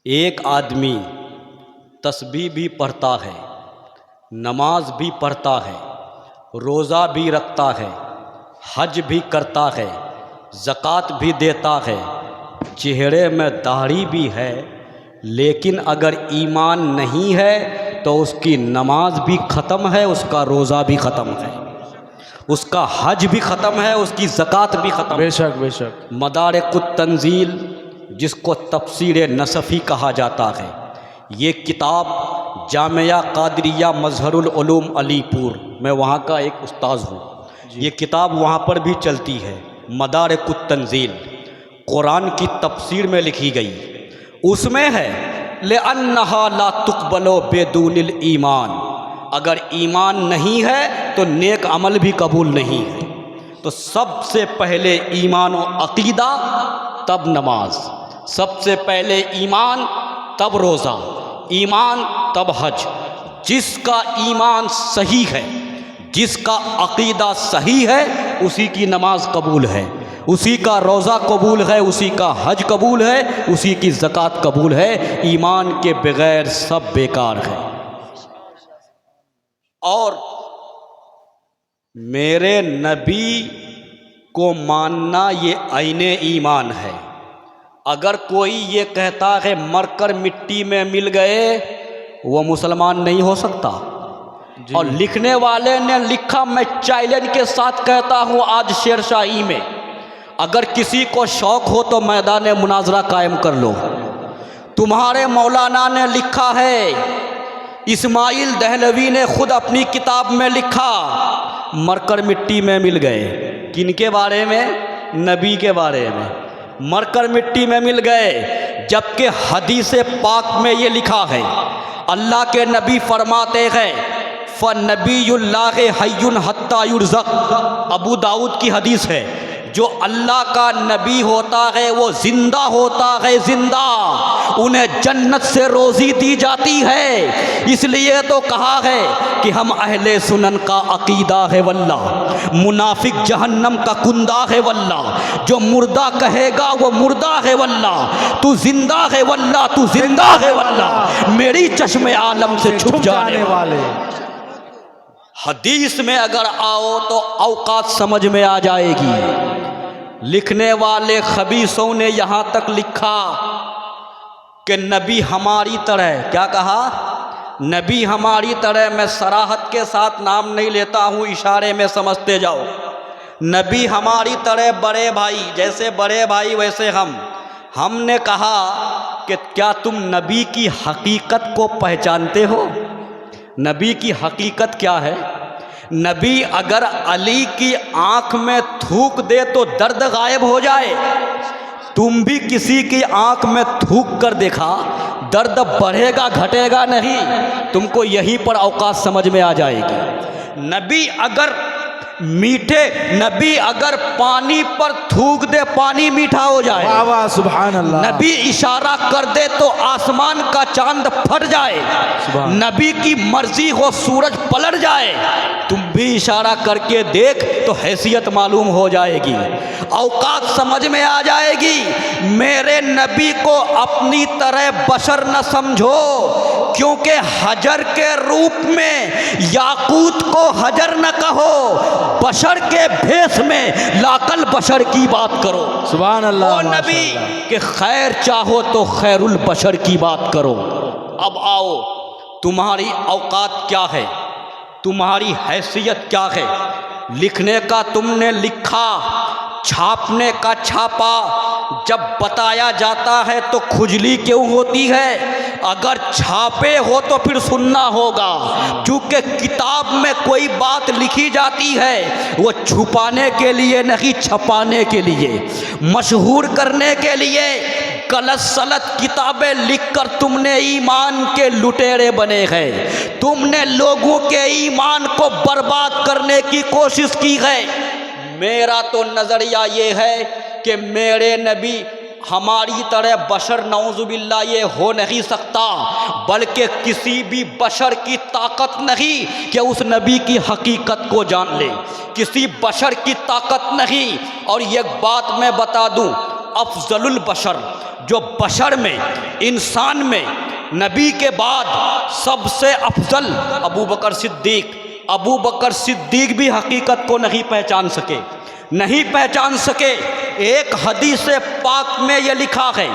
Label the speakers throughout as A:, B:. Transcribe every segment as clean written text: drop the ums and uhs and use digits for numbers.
A: एक आदमी तस्बीह भी पढ़ता है, नमाज भी पढ़ता है, रोज़ा भी रखता है, हज भी करता है, ज़कात भी देता है, चेहरे में दाढ़ी भी है, लेकिन अगर ईमान नहीं है तो उसकी नमाज भी ख़त्म है, उसका रोज़ा भी ख़त्म है, उसका हज भी ख़त्म है, उसकी ज़कात भी ख़त्म है।
B: बेशक बेशक।
A: मदारिकुत तंजील, जिसको तफसीर नसफ़ी कहा जाता है, ये किताब जामिया कादरिया मज़हरुल उलूम अलीपुर, मैं वहाँ का एक उस्ताद हूँ, ये किताब वहाँ पर भी चलती है। मदारिकुत तंजील कुरान की तफसीर में लिखी गई, उसमें है लिअन्नहा ला तुक़बलो बेदूनिल ईमान, अगर ईमान नहीं है तो नेक अमल भी कबूल नहीं है। तो सबसे पहले ईमान व अक़ीदा, तब नमाज, सबसे पहले ईमान तब रोज़ा, ईमान तब हज। जिसका ईमान सही है, जिसका अक़ीदा सही है, उसी की नमाज कबूल है, उसी का रोज़ा कबूल है, उसी का हज कबूल है, उसी की ज़कात कबूल है। ईमान के बग़ैर सब बेकार है। और मेरे नबी को मानना ये आईने ईमान है। अगर कोई ये कहता है मरकर मिट्टी में मिल गए, वो मुसलमान नहीं हो सकता। और लिखने वाले ने लिखा, मैं चैलेंज के साथ कहता हूँ आज शेरशाही में, अगर किसी को शौक़ हो तो मैदान मुनाजरा कायम कर लो। तुम्हारे मौलाना ने लिखा है, इस्माइल दहलवी ने खुद अपनी किताब में लिखा, मरकर मिट्टी में मिल गए। किनके बारे में? नबी के बारे में, मरकर मिट्टी में मिल गए। जबकि हदीस पाक में ये लिखा है, अल्लाह के नबी फरमाते हैं फ़नबीयुल्लाह हय्युन हत्ता युरज़क़, अबू दाऊद की हदीस है, जो अल्लाह का नबी होता है वो ज़िंदा होता है, ज़िंदा, उन्हें जन्नत से रोज़ी दी जाती है। इसलिए तो कहा है कि हम अहले सुनन का अक़ीदा है वल्लाह, मुनाफिक जहन्नम का कुंदा है वल्लाह, जो मुर्दा कहेगा वो मुर्दा है वल्लाह, तू ज़िंदा है वल्लाह, तू ज़िंदा है वल्लाह, मेरी चश्मे आलम से छुप जाने वाले। हदीस में अगर आओ तो औकात समझ में आ जाएगी। लिखने वाले खबीसों ने यहाँ तक लिखा कि नबी हमारी तरह, क्या कहा? नबी हमारी तरह, मैं सराहत के साथ नाम नहीं लेता हूँ, इशारे में समझते जाओ। नबी हमारी तरह बड़े भाई, जैसे बड़े भाई वैसे हम। हमने कहा कि क्या तुम नबी की हकीकत को पहचानते हो? नबी की हकीकत क्या है? नबी अगर अली की आँख में थूक दे तो दर्द गायब हो जाए। तुम भी किसी की आँख में थूक कर देखा, दर्द बढ़ेगा घटेगा नहीं, तुमको यहीं पर औकात समझ में आ जाएगी। नबी अगर नबी अगर पानी पर थूक दे, पानी मीठा हो जाए।
B: वाह वाह, सुभान अल्लाह।
A: नबी इशारा कर दे तो आसमान का चांद फट जाए। नबी की मर्जी हो सूरज पलट जाए। तुम भी इशारा करके देख तो हैसियत मालूम हो जाएगी, औकात समझ में आ जाएगी। मेरे नबी को अपनी तरह बशर न समझो, क्योंकि हजर के रूप में याकूत को हजर न कहो, बशर के भेष में लाकल बशर की बात करो।
B: सुभान अल्लाह।
A: ओ नबी के खैर चाहो तो खैरुल बशर की बात करो। अब आओ, तुम्हारी औकात क्या है, तुम्हारी हैसियत क्या है? लिखने का तुमने लिखा, छापने का छापा, जब बताया जाता है तो खुजली क्यों होती है? अगर छापे हो तो फिर सुनना होगा, क्योंकि किताब में कोई बात लिखी जाती है वो छुपाने के लिए नहीं, छपाने के लिए, मशहूर करने के लिए। गलत सलत किताबें लिखकर तुमने ईमान के लुटेरे बने हैं, तुमने लोगों के ईमान को बर्बाद करने की कोशिश की है। मेरा तो नज़रिया ये है कि मेरे नबी हमारी तरह बशर नौजुबिल्ला ये हो नहीं सकता, बल्कि किसी भी बशर की ताकत नहीं कि उस नबी की हकीकत को जान ले, किसी बशर की ताकत नहीं। और एक बात मैं बता दूं, अफजलुल बशर, जो बशर में, इंसान में नबी के बाद सबसे अफजल अबू बकर सिद्दीक। अबू बकर सिद्दीक भी हकीकत को नहीं पहचान सके, नहीं पहचान सके। एक हदीस पाक में यह लिखा है,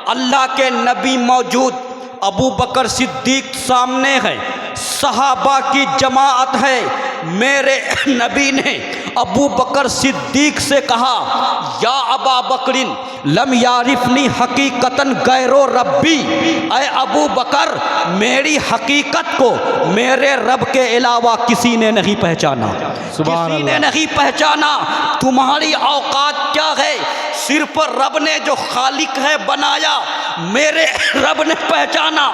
A: अल्लाह के नबी मौजूद, अबू बकर सिद्दीक सामने है, सहाबा की जमाअत है। मेरे नबी ने अबू बकर सिद्दीक से कहा, या अबा बकरिन लम यारिफनी हकीकतन गैरो रब्बी, ऐ अबू बकर मेरी हकीकत को मेरे रब के अलावा किसी ने नहीं पहचाना, किसी ने नहीं पहचाना। तुम्हारी औकात क्या है? सिर्फ रब ने जो खालिक है बनाया, मेरे रब ने पहचाना,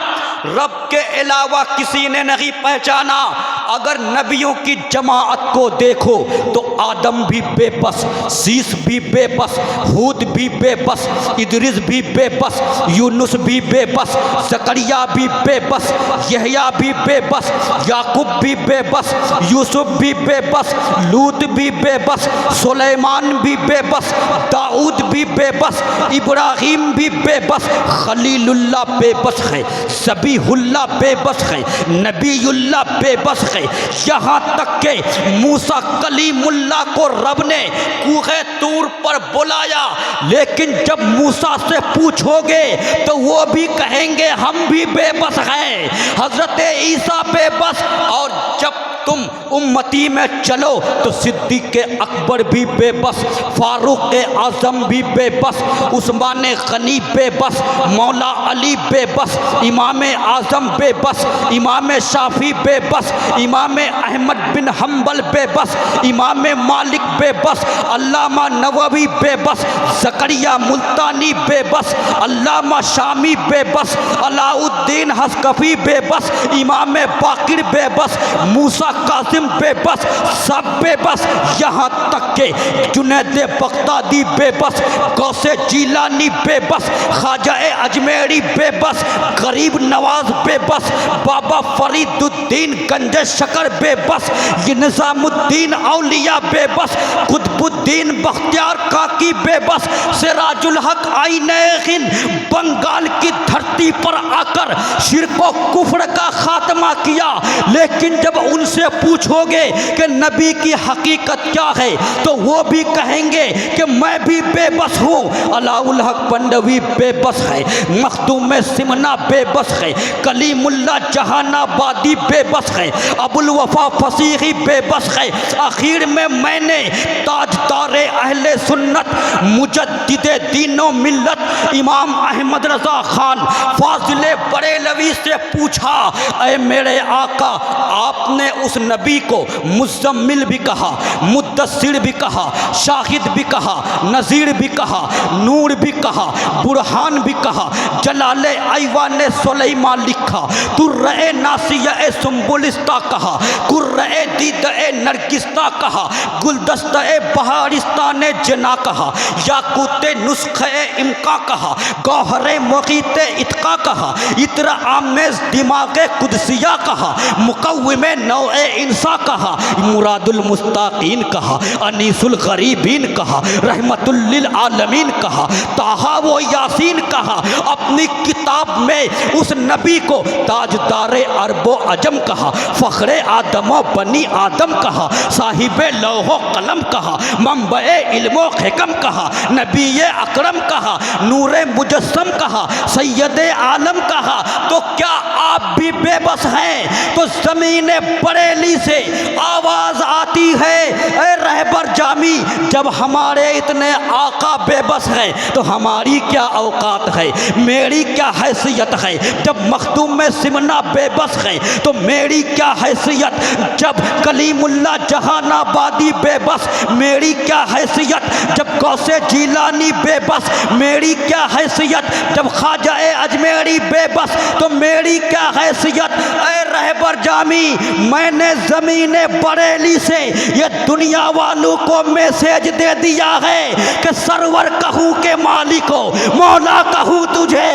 A: रब के अलावा किसी ने नहीं पहचाना। अगर नबियों की जमाअत को देखो तो आदम भी बेबस, शीश भी बेबस, हूद भी बेबस, इदरिस भी बेबस, यूनुस भी बेबस, जकरिया भी बेबस, यहया भी बेबस, याकूब भी बेबस, यूसुफ भी बेबस, लूत भी बेबस, सुलेमान भी बेबस, दाऊद भी बेबस, इब्राहिम भी बेबस, खलीलुल्लाह बेबस है, ज़बीहुल्लाह बेबस है, नबीयुल्लाह बेबस है। यहाँ तक के मूसा कलीमुल्लाह को रब ने कूहे तूर पर बुलाया, लेकिन जब मूसा से पूछोगे तो वो भी कहेंगे हम भी बेबस हैं। हज़रत ईसा बेबस, और जब तुम उम्मती में चलो तो सिद्दीक़ अकबर भी बेबस, फारूक आज़म भी बेबस, उस्मान गनी बेबस, मौला अली बेबस, इमाम आज़म बेबस, इमाम शाफी बेबस, इमाम अहमद बिन हम्बल बेबस, इमाम मालिक बेबस, अल्लामा नववी बेबस, ज़करिया मुल्तानी बेबस, अल्लामा शामी बेबस, अलाउद्दीन हस्कफी बेबस, इमाम बाकिर बेबस, मूसा कासिम बेबस, सब बेबस। यहाँ तक के जुनैद बगदादी बेबस, गौसे जीलानी बेबस, ख्वाजा अजमेरी बेबस, गरीब नवाज बेबस, बाबा फरीदुद्दीन गंजे शकर बेबस, ये निज़ामुद्दीन औलिया बेबस, कुतुबुद्दीन बख्तियार काकी बेबस, सिराजुल हक आईने हिंद बंगाल की धरती पर आकर शिर्क व कुफ्र का खात्मा किया। लेकिन जब उनसे पूछोगे कि नबी की हकीकत क्या है तो वो भी कहेंगे कि मैं भी बेबस हूँ। अलाउल हक पंडवी बेबस है, मखदूम सिमना बेबस है, कलीमुल्ला जहानाबादी बेबस है, अबुल वफा फसीही बेबस है। आखिर में मैंने ताजदारे अहले सुन्नत मुजद्दिदे दीनो मिल्लत इमाम अहमद रज़ा खान फाजिले बरेलवी से पूछा, ऐ मेरे आका, आपने उस नबी को मुज़म्मिल भी कहा, मुद्दस्सिर भी कहा, शाहिद भी कहा, नज़ीर भी कहा, नूर भी कहा, बुरहान भी कहा, जलाले ऐवान सुलेमान लिखा, तुर्रे नासिया सुम्बुलिस्ता कहा, कुर्रे दीदे नरगिस्ता कहा, गुलदस्ते बहारिस्तान जना कहा, याकूते नुस्खे इमका कहा, गौहरे मुगीते इत्का कहा, इत्र आमेज़ दिमागे कुदसिया कहा, मुकव्विमे नौए इंसा कहा, मुरादुल मुस्ताकीन कहा, अनीसुल गरीबीन कहा, रहमतुल लिल आलमीन कहा, ताहा व यासीन कहा। अपनी किताब में उस नबी को ताजदारे अरबो अजम कहा, फ़ख्रे आदमो बनी आदम कहा, साहिबे लौहो कलम कहा, मंबए इल्मो हिकम कहा, नबी अकरम कहा, नूरे मुजस्सम कहा, सैयदे आलम कहा। तो क्या आप भी बेबस हैं? तो ज़मीन बरेली से आवाज़ आती है, ए रहबर जामी, जब हमारे इतने आका बेबस हैं तो हमारी क्या औकात है, मेरी क्या हैसियत है? जब मखदूम में सिमना बेबस है तो मेरी क्या हैसियत? जब कलीमुल्ला जहानाबादी बेबस, मेरी क्या हैसियत? जब गौसे जीलानी बेबस, मेरी क्या हैसियत? जब ख्वाजा अजमेरी बेबस तो मेरी क्या हैसियत? ऐ रहबर खैबर जामी, मैंने ज़मीने बरेली से ये दुनिया वालों को मैसेज दे दिया है कि सरवर कहूँ के मालिक हो, मौला कहूँ तुझे,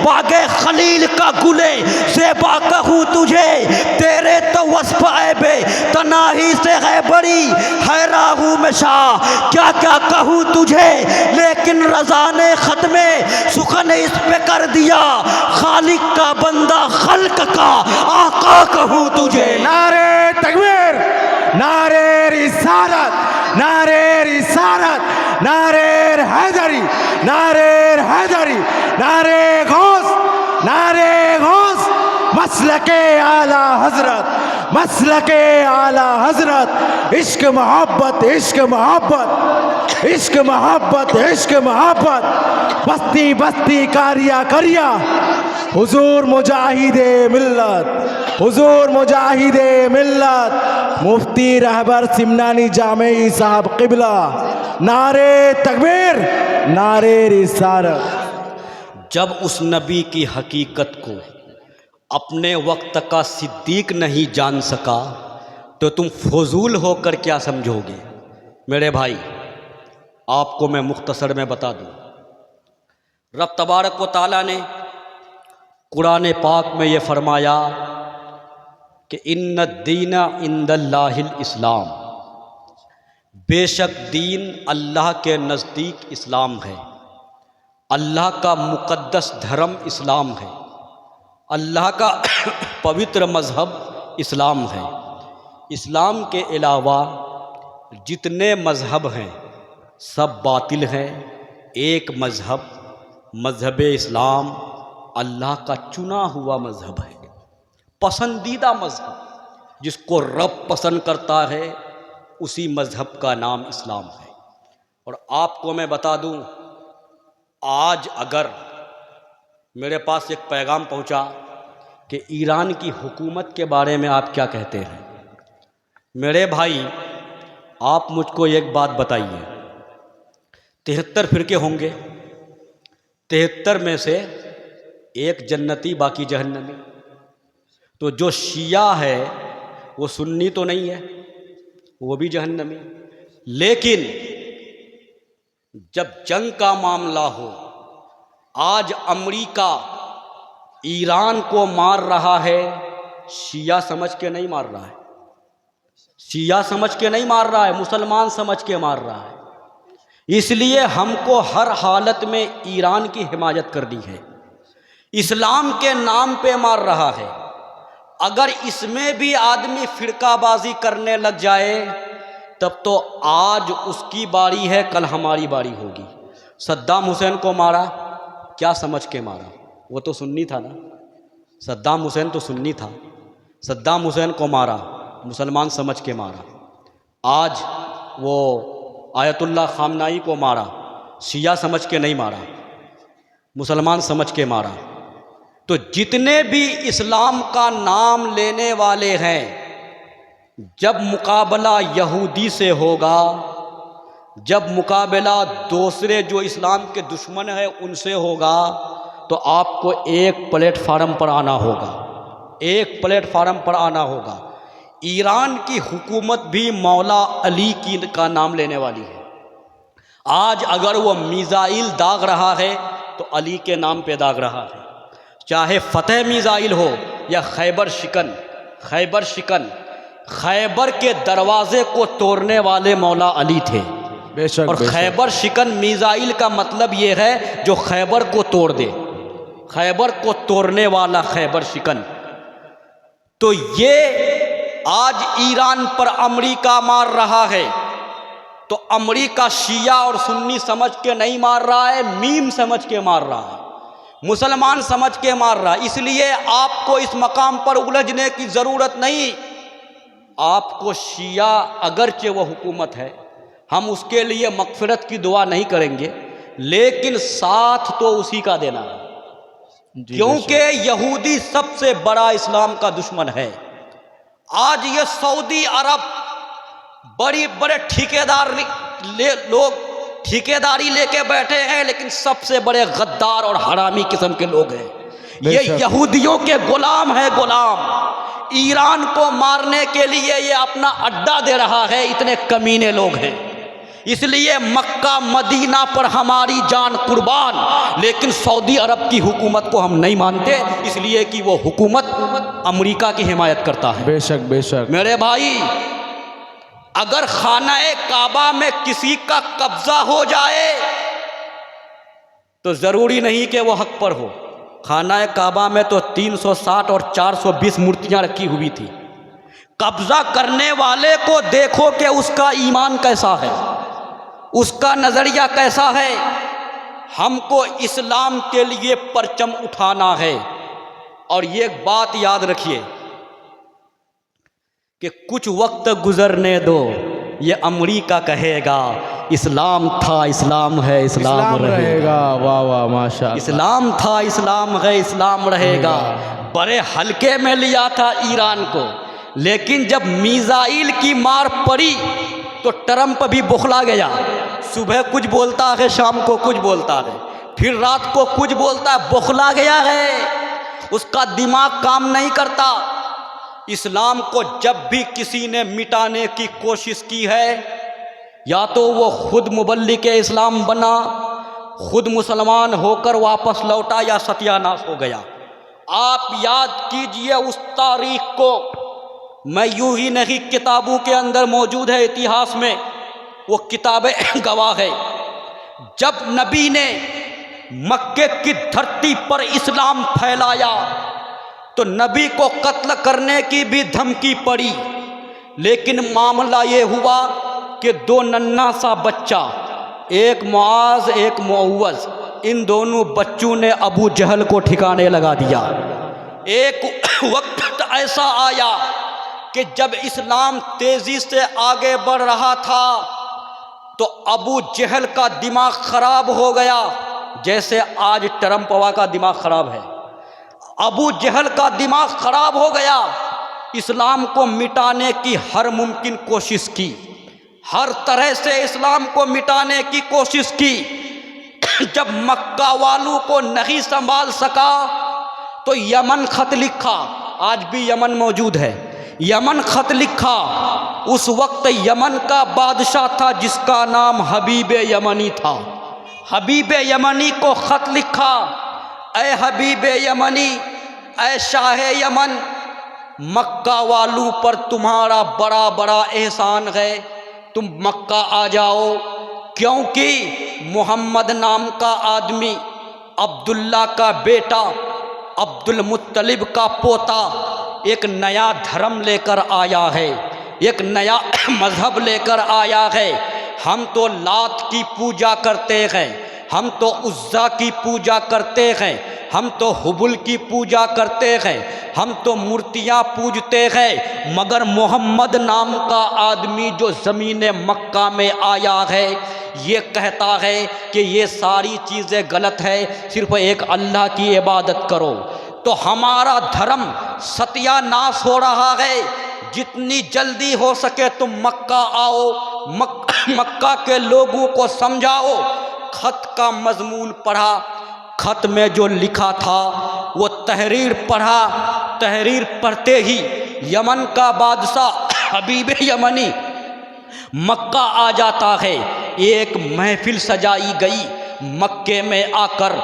A: बागे खलील का गुले ज़ेबा कहूँ तुझे, तेरे तो वस्फ़ ऐबे तनाही से है बड़ी, हैरान हूँ मैं शाह क्या क्या कहूँ तुझे, लेकिन रज़ा ने ख़त्मे सुखन इस पे कर दिया, खालिक का बंदा खल्क का आका कहूँ तुझे।
B: नारे तकबीर, नारे रिसालत, नारे रिसालत, नारे हैदरी, नारे हैदरी, नारे गौस, नारे गौस, मसलके आला हजरत, मसलके आला हजरत, इश्क मोहब्बत, इश्क मोहब्बत, इश्क मोहब्बत, इश्क मोहब्बत, बस्ती बस्ती कारिया करिया, हुजूर मुजाहिदे मिल्लत, हुजूर मुजाहिदे मिल्लत, मुफ्ती रहबर सिमनानी जामेई साहब क़िबला, नारे तकबीर, नारे रिसालत।
A: जब उस नबी की हकीकत को अपने वक्त का सिद्दीक नहीं जान सका तो तुम फजूल होकर क्या समझोगे। मेरे भाई, आपको मैं मुख्तसर में बता दूं, रब तबारक व तआला ने कुरान पाक में ये फरमाया कि इन्न दीना इंदल्लाहिल इस्लाम, बेशक दीन अल्लाह के नज़दीक इस्लाम है। अल्लाह का मुक़द्दस धर्म इस्लाम है, अल्लाह का पवित्र मज़हब इस्लाम है। इस्लाम के अलावा जितने मज़हब हैं सब बातिल हैं। एक मज़हब, मज़हब इस्लाम अल्लाह का चुना हुआ मज़हब है, पसंदीदा मज़हब, जिसको रब पसंद करता है उसी मज़हब का नाम इस्लाम है। और आपको मैं बता दूं, आज अगर मेरे पास एक पैगाम पहुंचा कि ईरान की हुकूमत के बारे में आप क्या कहते हैं, मेरे भाई आप मुझको एक बात बताइए, 73 फ़िरके होंगे, 73 में से एक जन्नती बाकी जहन्नमी, तो जो शिया है वो सुन्नी तो नहीं है, वो भी जहन्नमी। लेकिन जब जंग का मामला हो, आज अमेरिका ईरान को मार रहा है, शिया समझ के नहीं मार रहा है, शिया समझ के नहीं मार रहा है, मुसलमान समझ के मार रहा है। इसलिए हमको हर हालत में ईरान की हिमायत करनी है। इस्लाम के नाम पे मार रहा है, अगर इसमें भी आदमी फिरकाबाजी करने लग जाए तब तो आज उसकी बारी है, कल हमारी बारी होगी। सद्दाम हुसैन को मारा, क्या समझ के मारा? वो तो सुन्नी था ना, सद्दाम हुसैन तो सुन्नी था। सद्दाम हुसैन को मारा, मुसलमान समझ के मारा। आज वो आयतुल्लाह खामनाई को मारा, शिया समझ के नहीं मारा, मुसलमान समझ के मारा। तो जितने भी इस्लाम का नाम लेने वाले हैं, जब मुकाबला यहूदी से होगा, जब मुकाबला दूसरे जो इस्लाम के दुश्मन हैं उनसे होगा, तो आपको एक प्लेटफार्म पर आना होगा, एक प्लेटफार्म पर आना होगा। ईरान की हुकूमत भी मौला अली की का नाम लेने वाली है। आज अगर वो मिसाइल दाग रहा है तो अली के नाम पे दाग रहा है, चाहे फतेह मिसाइल हो या खैबर शिकन। खैबर शिकन, खैबर के दरवाजे को तोड़ने वाले मौला अली थे।
B: बेशक,
A: और खैबर शिकन मिसाइल का मतलब ये है जो खैबर को तोड़ दे, खैबर को तोड़ने वाला खैबर शिकन। तो ये आज ईरान पर अमेरिका मार रहा है, तो अमेरिका शिया और सुन्नी समझ के नहीं मार रहा है, मीम समझ के मार रहा है, मुसलमान समझ के मार रहा है। इसलिए आपको इस मकाम पर उलझने की ज़रूरत नहीं। आपको शिया अगरचे वो हुकूमत है, हम उसके लिए मग़फ़िरत की दुआ नहीं करेंगे, लेकिन साथ तो उसी का देना है, क्योंकि यहूदी सबसे बड़ा इस्लाम का दुश्मन है। आज ये सऊदी अरब बड़ी बड़े ठेकेदार लोग ठेकेदारी लेके बैठे हैं, लेकिन सबसे बड़े गद्दार और हरामी किस्म के लोग हैं। ये यहूदियों के गुलाम है, गुलाम। ईरान को मारने के लिए ये अपना अड्डा दे रहा है, इतने कमीने लोग हैं। इसलिए मक्का मदीना पर हमारी जान कुर्बान, लेकिन सऊदी अरब की हुकूमत को हम नहीं मानते, इसलिए कि वो हुकूमत अमेरिका की हिमायत करता है।
B: बेशक बेशक।
A: मेरे भाई, अगर खाना-ए काबा में किसी का कब्जा हो जाए तो ज़रूरी नहीं कि वो हक पर हो। खाना-ए काबा में तो 360 और 420 मूर्तियां रखी हुई थी। कब्जा करने वाले को देखो कि उसका ईमान कैसा है, उसका नज़रिया कैसा है। हमको इस्लाम के लिए परचम उठाना है। और ये बात याद रखिए कि कुछ वक्त गुजरने दो, ये अमेरिका कहेगा इस्लाम था इस्लाम है इस्लाम रहेगा।
B: वाह वाह माशाअल्लाह।
A: इस्लाम था इस्लाम है इस्लाम रहेगा। बड़े हल्के में लिया था ईरान को, लेकिन जब मिसाइल की मार पड़ी तो ट्रंप भी बौखला गया। सुबह कुछ बोलता है, शाम को कुछ बोलता है, फिर रात को कुछ बोलता है, बौखला गया है। उसका दिमाग काम नहीं करता। इस्लाम को जब भी किसी ने मिटाने की कोशिश की है, या तो वो खुद मुबल्लिग इस्लाम बना, खुद मुसलमान होकर वापस लौटा, या सत्यानाश हो गया। आप याद कीजिए उस तारीख को। मैं यूं ही नहीं, किताबों के अंदर मौजूद है, इतिहास में वो किताबें गवाह है। जब नबी ने मक्के की धरती पर इस्लाम फैलाया तो नबी को कत्ल करने की भी धमकी पड़ी, लेकिन मामला ये हुआ कि दो नन्हा सा बच्चा, एक मुआज एक मुअव्वज, इन दोनों बच्चों ने अबू जहल को ठिकाने लगा दिया। एक वक्त ऐसा आया कि जब इस्लाम तेजी से आगे बढ़ रहा था तो अबू जहल का दिमाग खराब हो गया, जैसे आज ट्रंपवा का दिमाग खराब है। अबू जहल का दिमाग खराब हो गया। इस्लाम को मिटाने की हर मुमकिन कोशिश की, हर तरह से इस्लाम को मिटाने की कोशिश की। जब मक्का वालों को नहीं संभाल सका तो यमन खत लिखा, आज भी यमन मौजूद है, यमन खत लिखा। उस वक्त यमन का बादशाह था जिसका नाम हबीब यमनी था। हबीब यमनी को खत लिखा, ऐ हबीब यमनी, ऐ शाह यमन, मक्का वालों पर तुम्हारा बड़ा बड़ा एहसान है, तुम मक्का आ जाओ, क्योंकि मोहम्मद नाम का आदमी, अब्दुल्ला का बेटा, अब्दुल मुत्तलिब का पोता एक नया धर्म लेकर आया है, एक नया मज़हब लेकर आया है। हम तो लात की पूजा करते हैं, हम तो उज़्ज़ा की पूजा करते हैं, हम तो हुबुल की पूजा करते हैं, हम तो मूर्तियाँ पूजते हैं, मगर मोहम्मद नाम का आदमी जो ज़मीन मक्का में आया है ये कहता है कि ये सारी चीज़ें गलत है, सिर्फ एक अल्लाह की इबादत करो। तो हमारा धर्म सत्यानाश हो रहा है। जितनी जल्दी हो सके तुम मक्का आओ, मक्का के लोगों को समझाओ। खत का मजमून पढ़ा, खत में जो लिखा था वो तहरीर पढ़ा। तहरीर पढ़ते ही यमन का बादशाह हबीब यमनी मक्का आ जाता है। एक महफिल सजाई गई मक्के में आकर।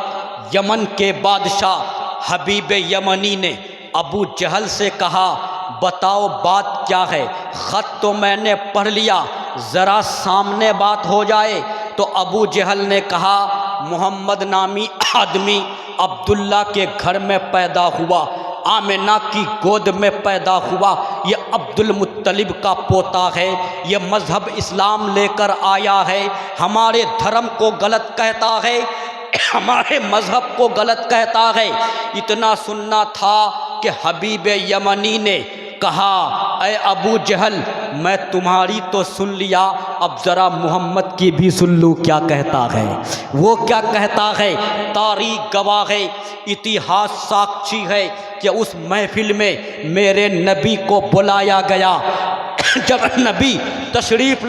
A: यमन के बादशाह हबीब यमनी ने अबू जहल से कहा, बताओ बात क्या है? ख़त तो मैंने पढ़ लिया, ज़रा सामने बात हो जाए। तो अबू जहल ने कहा, मोहम्मद नामी आदमी अब्दुल्ला के घर में पैदा हुआ, आमिना की गोद में पैदा हुआ, ये अब्दुल मुत्तलिब का पोता है, ये मज़हब इस्लाम लेकर आया है, हमारे धर्म को गलत कहता है, हमारे मज़हब को गलत कहता है। इतना सुनना था कि हबीब यमनी ने कहा, ऐ अबू जहल, मैं तुम्हारी तो सुन लिया, अब ज़रा मोहम्मद की भी सुन लूँ क्या कहता है। वो क्या कहता है तारीख़ गवाह है, इतिहास साक्षी है कि उस महफिल में मेरे नबी को बुलाया गया। जब नबी तशरीफ़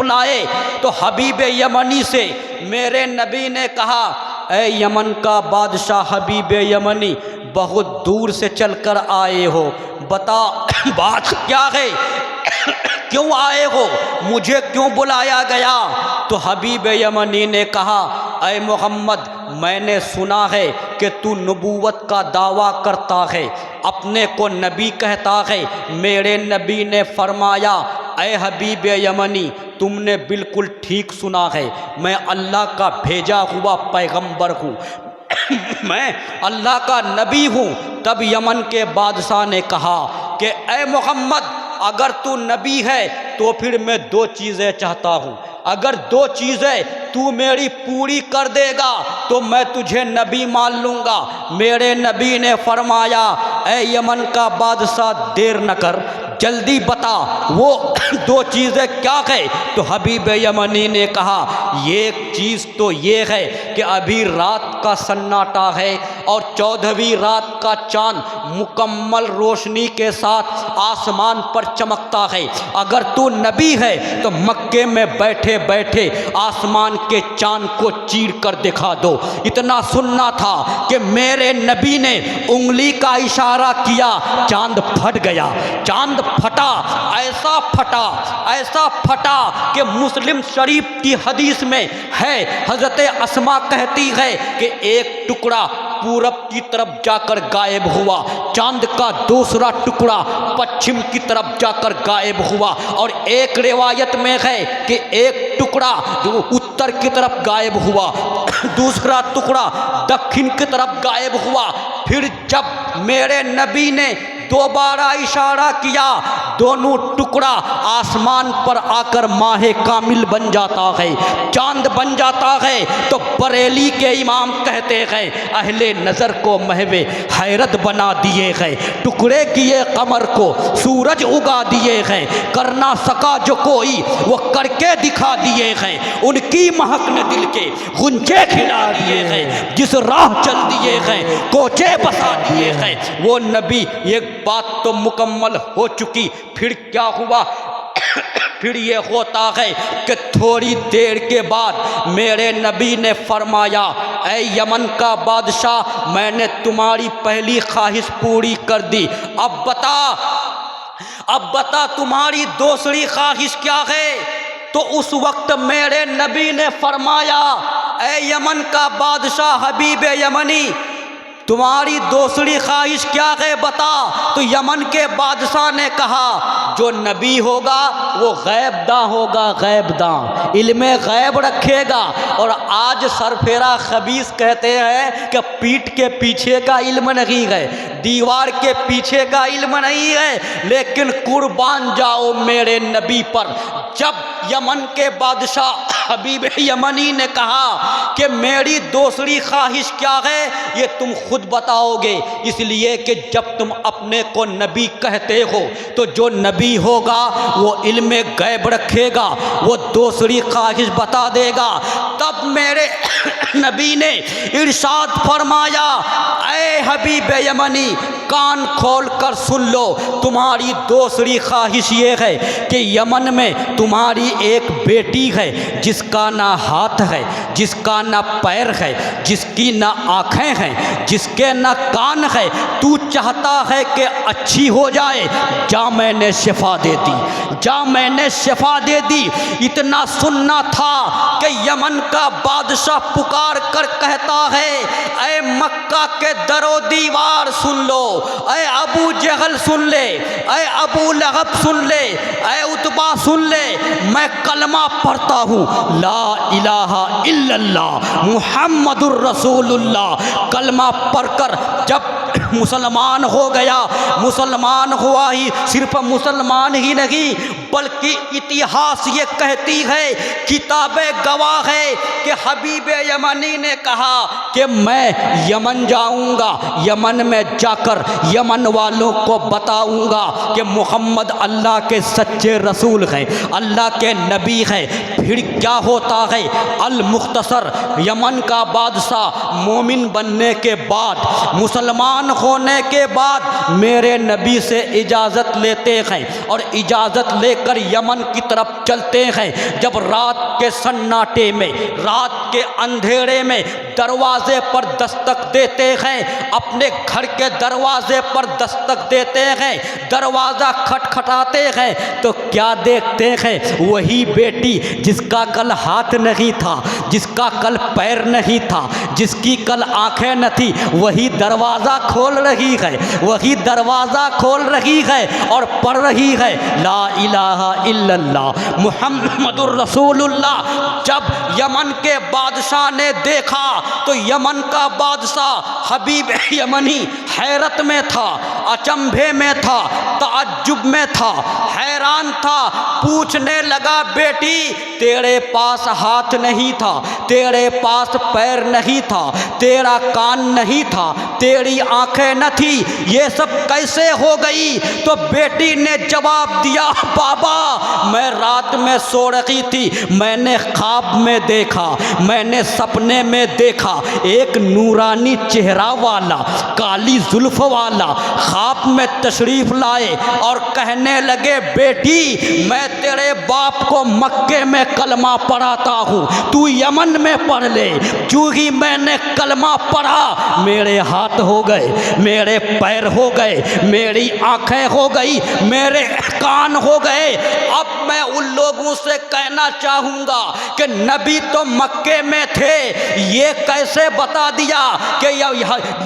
A: लाए तो हबीब यमनी से मेरे नबी ने कहा, ए यमन का बादशाह हबीब यमनी, बहुत दूर से चलकर आए हो, बता बात क्या है, क्यों आए हो, मुझे क्यों बुलाया गया। तो हबीब यमनी ने कहा, ऐ मोहम्मद, मैंने सुना है कि तू नबूवत का दावा करता है, अपने को नबी कहता है। मेरे नबी ने फरमाया, ऐ हबीब यमनी, तुमने बिल्कुल ठीक सुना है, मैं अल्लाह का भेजा हुआ पैगंबर हूँ, मैं अल्लाह का नबी हूँ। तब यमन के बादशाह ने कहा कि ऐ मोहम्मद, अगर तू नबी है तो फिर मैं दो चीज़ें चाहता हूँ, अगर दो चीज़ें तू मेरी पूरी कर देगा तो मैं तुझे नबी मान लूँगा। मेरे नबी ने फरमाया, ऐ यमन का बादशाह, देर न कर, जल्दी बता वो दो चीज़ें क्या है। तो हबीब यमनी ने कहा, एक चीज़ तो ये है कि अभी रात का सन्नाटा है और 14वीं रात का चाँद मुकम्मल रोशनी के साथ आसमान पर चमकता है। अगर तू नबी है तो मक्के में बैठे बैठे आसमान के चाँद को चीर कर दिखा दो। इतना सुनना था कि मेरे नबी ने उंगली का इशारा किया, चाँद फट गया। चाँद फटा, ऐसा फटा कि मुस्लिम शरीफ की हदीस में है, हज़रत अस्मा कहती है कि एक टुकड़ा पूरब की तरफ जाकर गायब हुआ, चांद का दूसरा टुकड़ा पश्चिम की तरफ जाकर गायब हुआ, और एक रिवायत में है कि एक टुकड़ा जो उत्तर की तरफ गायब हुआ, दूसरा टुकड़ा दक्षिण की तरफ गायब हुआ। फिर जब मेरे नबी ने दोबारा इशारा किया, दोनों टुकड़ा आसमान पर आकर माहे कामिल बन जाता है, चांद बन जाता है। तो बरेली के इमाम कहते हैं, अहले नज़र को महवे हैरत बना दिए हैं, टुकड़े किए कमर को सूरज उगा दिए हैं, कर ना सका जो कोई वो करके दिखा दिए हैं, उनकी महक ने दिल के गुंजे खिला दिए हैं, जिस राह चल दिए हैं कोचे बसा दिए हैं वो नबी। एक बात तो मुकम्मल हो चुकी, फिर क्या हुआ? फिर ये होता है कि थोड़ी देर के बाद मेरे नबी ने फरमाया, ऐ यमन का बादशाह, मैंने तुम्हारी पहली ख्वाहिश पूरी कर दी, अब बता तुम्हारी दूसरी ख्वाहिश क्या है। तो उस वक्त मेरे नबी ने फरमाया, ऐ यमन का बादशाह हबीब यमनी, तुम्हारी दूसरी ख्वाहिश क्या है बता। तो यमन के बादशाह ने कहा, जो नबी होगा वो गैबदा होगा, गैबदा इल्मे गैब रखेगा। और आज सरफेरा खबीस कहते हैं कि पीठ के पीछे का इल्म नहीं है, दीवार के पीछे का इल्म नहीं है, लेकिन कुर्बान जाओ मेरे नबी पर। जब यमन के बादशाह हबीब यमनी ने कहा कि मेरी दूसरी ख्वाहिश क्या है, ये तुम खुद बताओगे, इसलिए कि जब तुम अपने को नबी कहते हो तो जो नबी होगा वो इल्मे गैब रखेगा, वो दूसरी ख्वाहिश बता देगा। तब मेरे नबी ने इरशाद फरमाया, ऐ हबीब यमनी, कान खोल कर सुन लो, तुम्हारी दूसरी ख्वाहिश ये है कि यमन में तुम्हारी एक बेटी है जिसका ना हाथ है, जिसका ना पैर है, जिसकी ना आँखें हैं, जिसके ना कान है, तू चाहता है कि अच्छी हो जाए, जा मैंने शिफा दे दी, जा मैंने शिफा दे दी। इतना सुनना था कि यमन का बादशाह पुकार कर कहता है, ऐ मक्का के दरो दीवार सुन लो, ऐ अबू जहल सुन ले, ऐ अबू लहब सुन ले, ऐ उतबा सुन ले, मैं कलमा पढ़ता हूँ, ला इलाहा इल्लल्लाह मुहम्मदुर रसूलुल्लाह। कलमा पढ़कर जब मुसलमान हो गया, मुसलमान हुआ ही सिर्फ मुसलमान ही नहीं बल्कि इतिहास ये कहती है, किताबें गवाह है कि हबीब यमनी ने कहा कि मैं यमन जाऊंगा, यमन में जाकर यमन वालों को बताऊंगा कि मोहम्मद अल्लाह के सच्चे रसूल हैं, अल्लाह के नबी हैं। फिर क्या होता है, अल मुख्तसर यमन का बादशाह मोमिन बनने के बाद, मुसलमान होने के बाद मेरे नबी से इजाज़त लेते हैं और इजाज़त लेकर यमन की तरफ चलते हैं। जब रात के सन्नाटे में, रात के अंधेरे में दरवाजे पर दस्तक देते हैं, अपने घर के दरवाजे पर दस्तक देते हैं, दरवाज़ा खटखटाते हैं तो क्या देखते हैं? वही बेटी जिसका कल हाथ नहीं था, जिसका कल पैर नहीं था, जिसकी कल आंखें न थी, वही दरवाज़ा खोल रही है, वही दरवाज़ा खोल रही है और पढ़ रही है ला इलाहा इल्लल्लाह मुहम्मदुर रसूलुल्लाह। जब यमन के बादशाह ने देखा तो यमन का बादशाह हबीब यमनी हैरत में था, अचंभे में था, ताज्जुब में था, हैरान था। पूछने लगा, बेटी तेरे पास हाथ नहीं था, तेरे पास पैर नहीं था, तेरा कान नहीं था, तेरी आंखें न थी, ये सब कैसे हो गई? तो बेटी ने जवाब दिया, बाबा मैं रात में सो रही थी, मैंने ख्वाब में देखा, मैंने सपने में देखा, एक नूरानी चेहरा वाला, काली जुल्फ वाला ख्वाब में तशरीफ लाए और कहने लगे, बेटी मैं तेरे बाप को मक्के में कलमा पढ़ाता हूँ, तू यमन में पढ़ ले। जो ही मैंने कलमा पढ़ा, मेरे हाथ हो गए, मेरे पैर हो गए, मेरी आंखें हो गई, मेरे कान हो गए। अब मैं उन लोगों से कहना चाहूँगा कि नबी तो मक्के में थे, ये कैसे बता दिया कि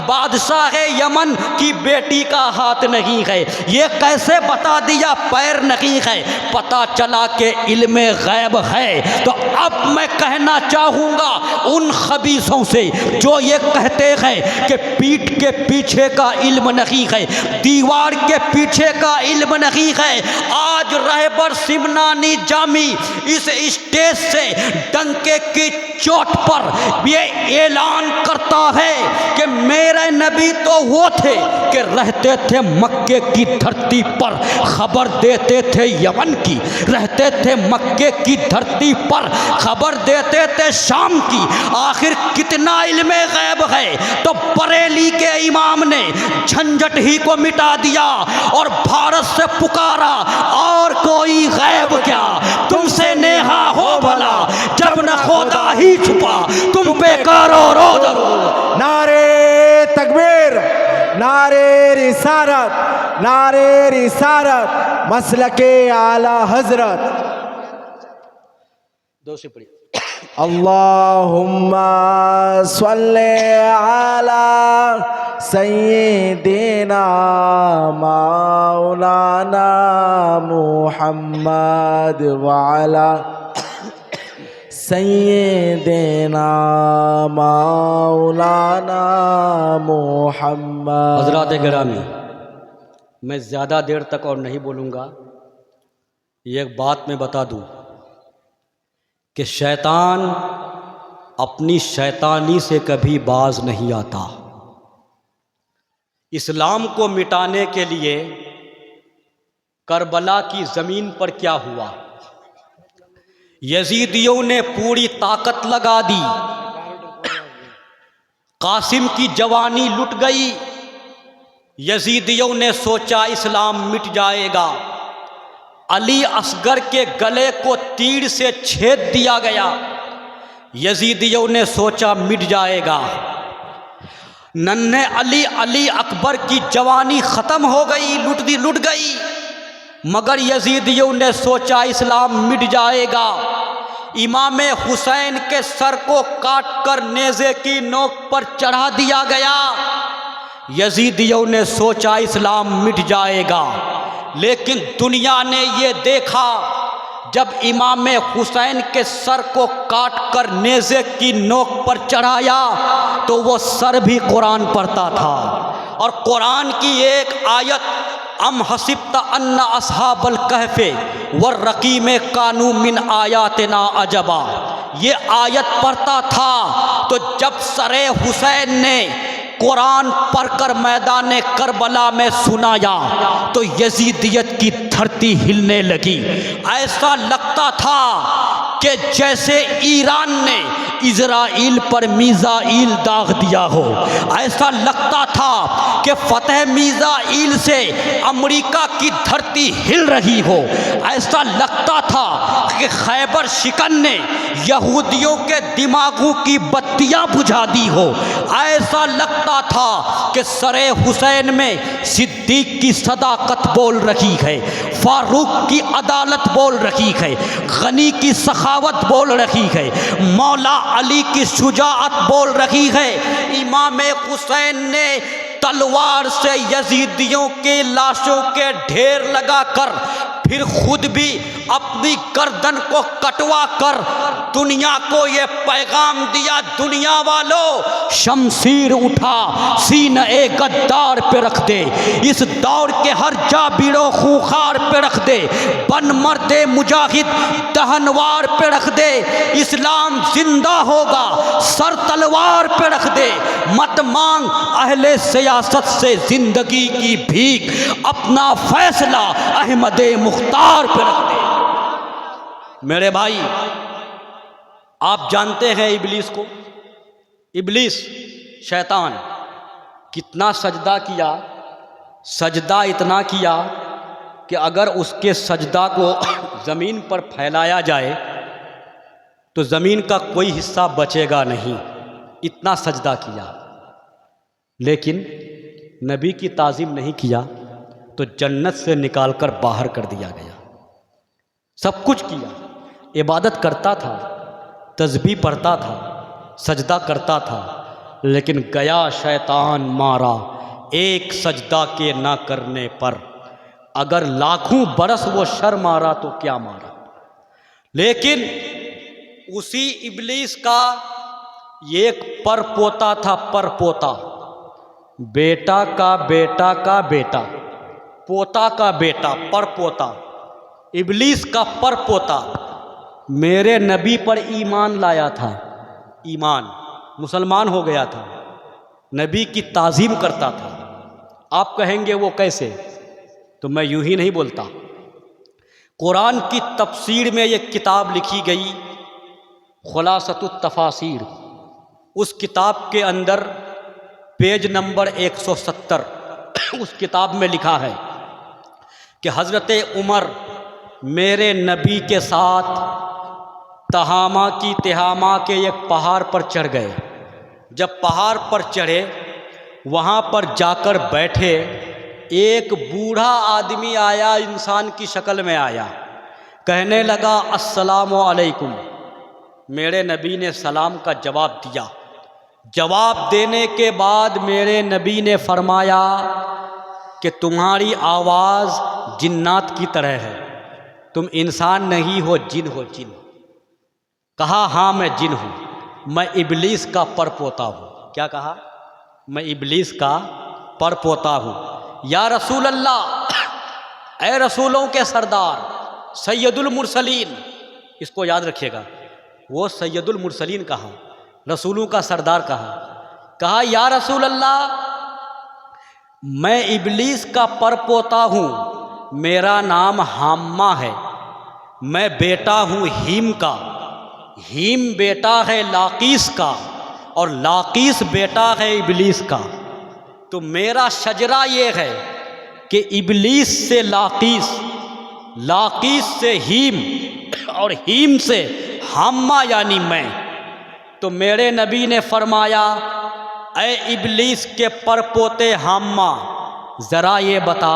A: बादशाह है यमन की बेटी का हाथ नहीं है? ये कैसे बता दिया पैर नहीं है? पता चला कि इल्मे गैब है। तो अब मैं कहना चाहूँगा उन खबीसों से जो ये कहते हैं कि पीठ के पीछे का इल्म नहीं है, दीवार के पीछे का इल्म नहीं है। आज रहबर सिमनानी जामी इस स्टेज से डंके की चोट पर ये ऐलान करता है कि मेरे नबी तो वो थे कि रहते थे मक्के की धरती पर, खबर देते थे यमन की, रहते थे मक्के की धरती पर, खबर देते थे शाम की। आखिर कितना इल्मे गैब है? तो बरेली के इमाम ने झंझट ही को मिटा दिया और भारत से पुकारा, और कोई गैब क्या तुमसे नेहा हो भला, जब न खुदा ही छुपा तुम पे करो रो दरो।
B: नारे तकबीर, नारे रिसालत, नारे रिसालत, मसलके आला हजरत।
A: दो से पढ़िए।
B: अल्लाहुम्मा सल्ले अला सय्यिदिना मौलाना मुहम्मद व अला सय्यिदिना मौलाना मुहम्मद।
A: हज़रात गिरामी, मैं ज़्यादा देर तक और नहीं बोलूँगा। एक बात मैं बता दूँ कि शैतान अपनी शैतानी से कभी बाज नहीं आता। इस्लाम को मिटाने के लिए करबला की ज़मीन पर क्या हुआ? यजीदियों ने पूरी ताकत लगा दी, कासिम की जवानी लुट गई। यजीदियों ने सोचा इस्लाम मिट जाएगा, अली असगर के गले को तीर से छेद दिया गया। यजीदियों ने सोचा मिट जाएगा। नन्हे अली, अली अकबर की जवानी ख़त्म हो गई, लुट गई। मगर यजीदियों ने सोचा इस्लाम मिट जाएगा। इमाम हुसैन के सर को काट कर नेज़े की नोक पर चढ़ा दिया गया। यजीदियों ने सोचा इस्लाम मिट जाएगा, लेकिन दुनिया ने ये देखा जब इमाम हुसैन के सर को काट कर नेज़े की नोक पर चढ़ाया तो वो सर भी कुरान पढ़ता था। और कुरान की एक आयत, अम हसिब्त अन्ना अस्हाबल कहफे वर रकीम कानू मिन आयातना अजबा, ये आयत पढ़ता था। तो जब सरे हुसैन ने कुरान पढ़कर मैदान करबला में सुनाया तो यजीदियत की धरती हिलने लगी। ऐसा लगता था कि जैसे ईरान ने इजराइल पर मीज़ाइल दाग दिया हो। ऐसा लगता था कि फतेह मीज़ाइल से अमेरिका की धरती हिल रही हो। ऐसा लगता था कि खैबर शिकन ने यहूदियों के दिमागों की बत्तियां बुझा दी हो। ऐसा लगता था कि सरे हुसैन में सिद्दीक की सदाकत बोल रही है, फारूक की अदालत बोल रही है, गनी की सखावत बोल रही है, मौला अली की शुजाअत बोल रही है। इमाम हुसैन ने तलवार से यजीदियों के लाशों के ढेर लगाकर फिर खुद भी अपनी गर्दन को कटवा कर दुनिया को ये पैगाम दिया, दुनिया वालों शमशीर उठा सीने गद्दार पे रख दे, इस दौर के हर जाबिरो खूंखार पे रख दे, बन मर्दे मुजाहिद दहनवार पे रख दे, इस्लाम जिंदा होगा सर तलवार पे रख दे, मत मांग अहले सियासत से जिंदगी की भीख, अपना फैसला अहमद मुख्तार पे रख दे। मेरे भाई, आप जानते हैं इब्लीस को, इब्लीस शैतान कितना सजदा किया, सजदा इतना किया कि अगर उसके सजदा को ज़मीन पर फैलाया जाए तो ज़मीन का कोई हिस्सा बचेगा नहीं, इतना सजदा किया। लेकिन नबी की ताज़ीम नहीं किया तो जन्नत से निकालकर बाहर कर दिया गया। सब कुछ किया, इबादत करता था, तस्बीह पढ़ता था, सजदा करता था, लेकिन गया शैतान मारा एक सजदा के ना करने पर। अगर लाखों बरस वो शर मारा तो क्या मारा। लेकिन उसी इब्लीस का एक परपोता था, परपोता, बेटा का बेटा का बेटा, पोता का बेटा, परपोता, इब्लीस का परपोता मेरे नबी पर ईमान लाया था, ईमान, मुसलमान हो गया था, नबी की ताज़ीम करता था। आप कहेंगे वो कैसे, तो मैं यूं ही नहीं बोलता। कुरान की तफसीर में एक किताब लिखी गई, खुलासतुत तफासीर, उस किताब के अंदर पेज नंबर 170 उस किताब में लिखा है कि हज़रत उमर मेरे नबी के साथ तहामा की तिहामा के एक पहाड़ पर चढ़ गए। जब पहाड़ पर चढ़े, वहाँ पर जाकर बैठे, एक बूढ़ा आदमी आया, इंसान की शक्ल में आया, कहने लगा अस्सलामु अलैकुम। मेरे नबी ने सलाम का जवाब दिया। जवाब देने के बाद मेरे नबी ने फरमाया कि तुम्हारी आवाज़ जिन्नात की तरह है, तुम इंसान नहीं हो, जिन हो, जिन। कहा हाँ मैं जिन हूँ, मैं इब्लीस का परपोता हूँ। क्या कहा? मैं इब्लीस का परपोता हूँ। या रसूल अल्लाह, ए रसूलों के सरदार, सैयदुल मुरसलीन, इसको याद रखिएगा, वो सैयदुल मुरसलीन कहा, रसूलों का सरदार कहा या रसूल अल्लाह, मैं इब्लीस का परपोता हूँ, मेरा नाम हाम्मा है, मैं बेटा हूँ हीम का, हीम बेटा है लाकीस का, और लाकीस बेटा है इब्लीस का। तो मेरा शजरा ये है कि इब्लीस से लाकीस, लाकीस से हीम, और हीम से हाम्मा यानी मैं। तो मेरे नबी ने फरमाया, ऐ इब्लीस के परपोते हाम्मा, ज़रा ये बता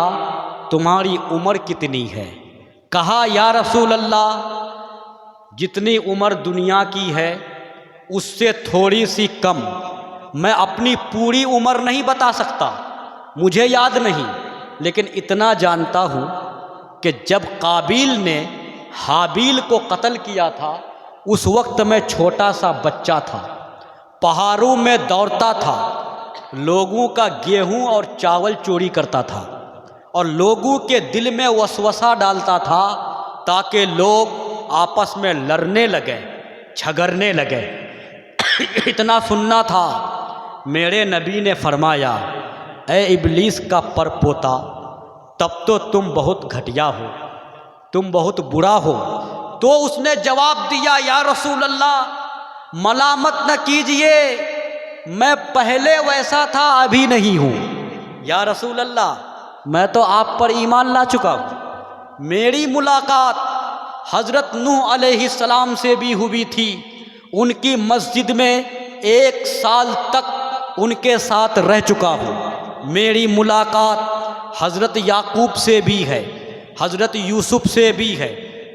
A: तुम्हारी उम्र कितनी है? कहा या रसूल अल्लाह, जितनी उम्र दुनिया की है उससे थोड़ी सी कम। मैं अपनी पूरी उम्र नहीं बता सकता, मुझे याद नहीं, लेकिन इतना जानता हूँ कि जब काबिल ने हाबील को कत्ल किया था, उस वक्त मैं छोटा सा बच्चा था, पहाड़ों में दौड़ता था, लोगों का गेहूं और चावल चोरी करता था, और लोगों के दिल में वसवसा डालता था ताकि लोग आपस में लड़ने लगे, झगड़ने लगे। इतना सुनना था। मेरे नबी ने फरमाया, ए इब्लीस का परपोता, तब तो तुम बहुत घटिया हो, तुम बहुत बुरा हो। तो उसने जवाब दिया, या रसूल अल्लाह, मलामत न कीजिए, मैं पहले वैसा था, अभी नहीं हूँ। या रसूल अल्लाह, मैं तो आप पर ईमान ला चुका हूँ। मेरी मुलाकात हज़रत नूह अलैहिस्सलाम से भी हुई थी। उनकी मस्जिद में 1 साल तक उनके साथ रह चुका हूँ। मेरी मुलाकात हज़रत याकूब से भी है, हज़रत यूसुफ से भी है,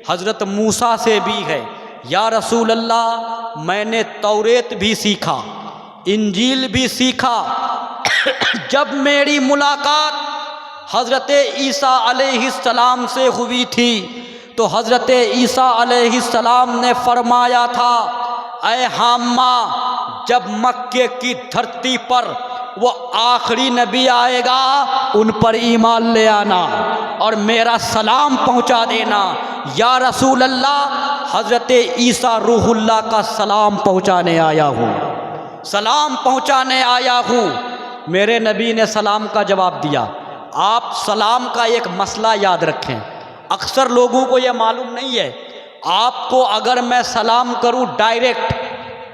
A: हज़रत मूसा से भी है। या रसूल अल्लाह, मैंने तौरेत भी सीखा, इंजील भी सीखा। जब मेरी मुलाकात हज़रत ईसा अलैहिस्सलाम से हुई थी तो हज़रत ईसा अलैहिस्सलाम ने फरमाया था, ऐ हाम्मा, जब मक्के की धरती पर वो आखिरी नबी आएगा उन पर ईमान ले आना और मेरा सलाम पहुंचा देना। या रसूल अल्लाह, हज़रत ईसा रूहुल्लाह का सलाम पहुंचाने आया हूँ, सलाम पहुंचाने आया हूँ। मेरे नबी ने सलाम का जवाब दिया। आप सलाम का एक मसला याद रखें, अक्सर लोगों को यह मालूम नहीं है। आपको अगर मैं सलाम करूं डायरेक्ट,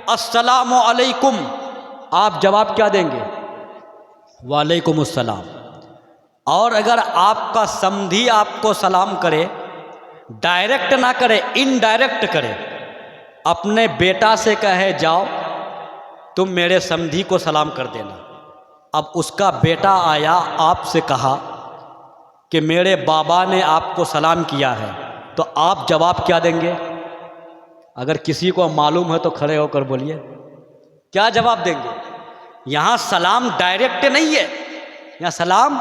A: अस्सलामु अलैकुम, आप जवाब क्या देंगे? वालेकुम अस्सलाम। और अगर आपका समधी आपको सलाम करे, डायरेक्ट ना करे, इनडायरेक्ट करे, अपने बेटा से कहे जाओ तुम मेरे समधी को सलाम कर देना। अब उसका बेटा आया, आपसे कहा कि मेरे बाबा ने आपको सलाम किया है, तो आप जवाब क्या देंगे? अगर किसी को मालूम है तो खड़े होकर बोलिए, क्या जवाब देंगे? यहाँ सलाम डायरेक्ट नहीं है, यहाँ सलाम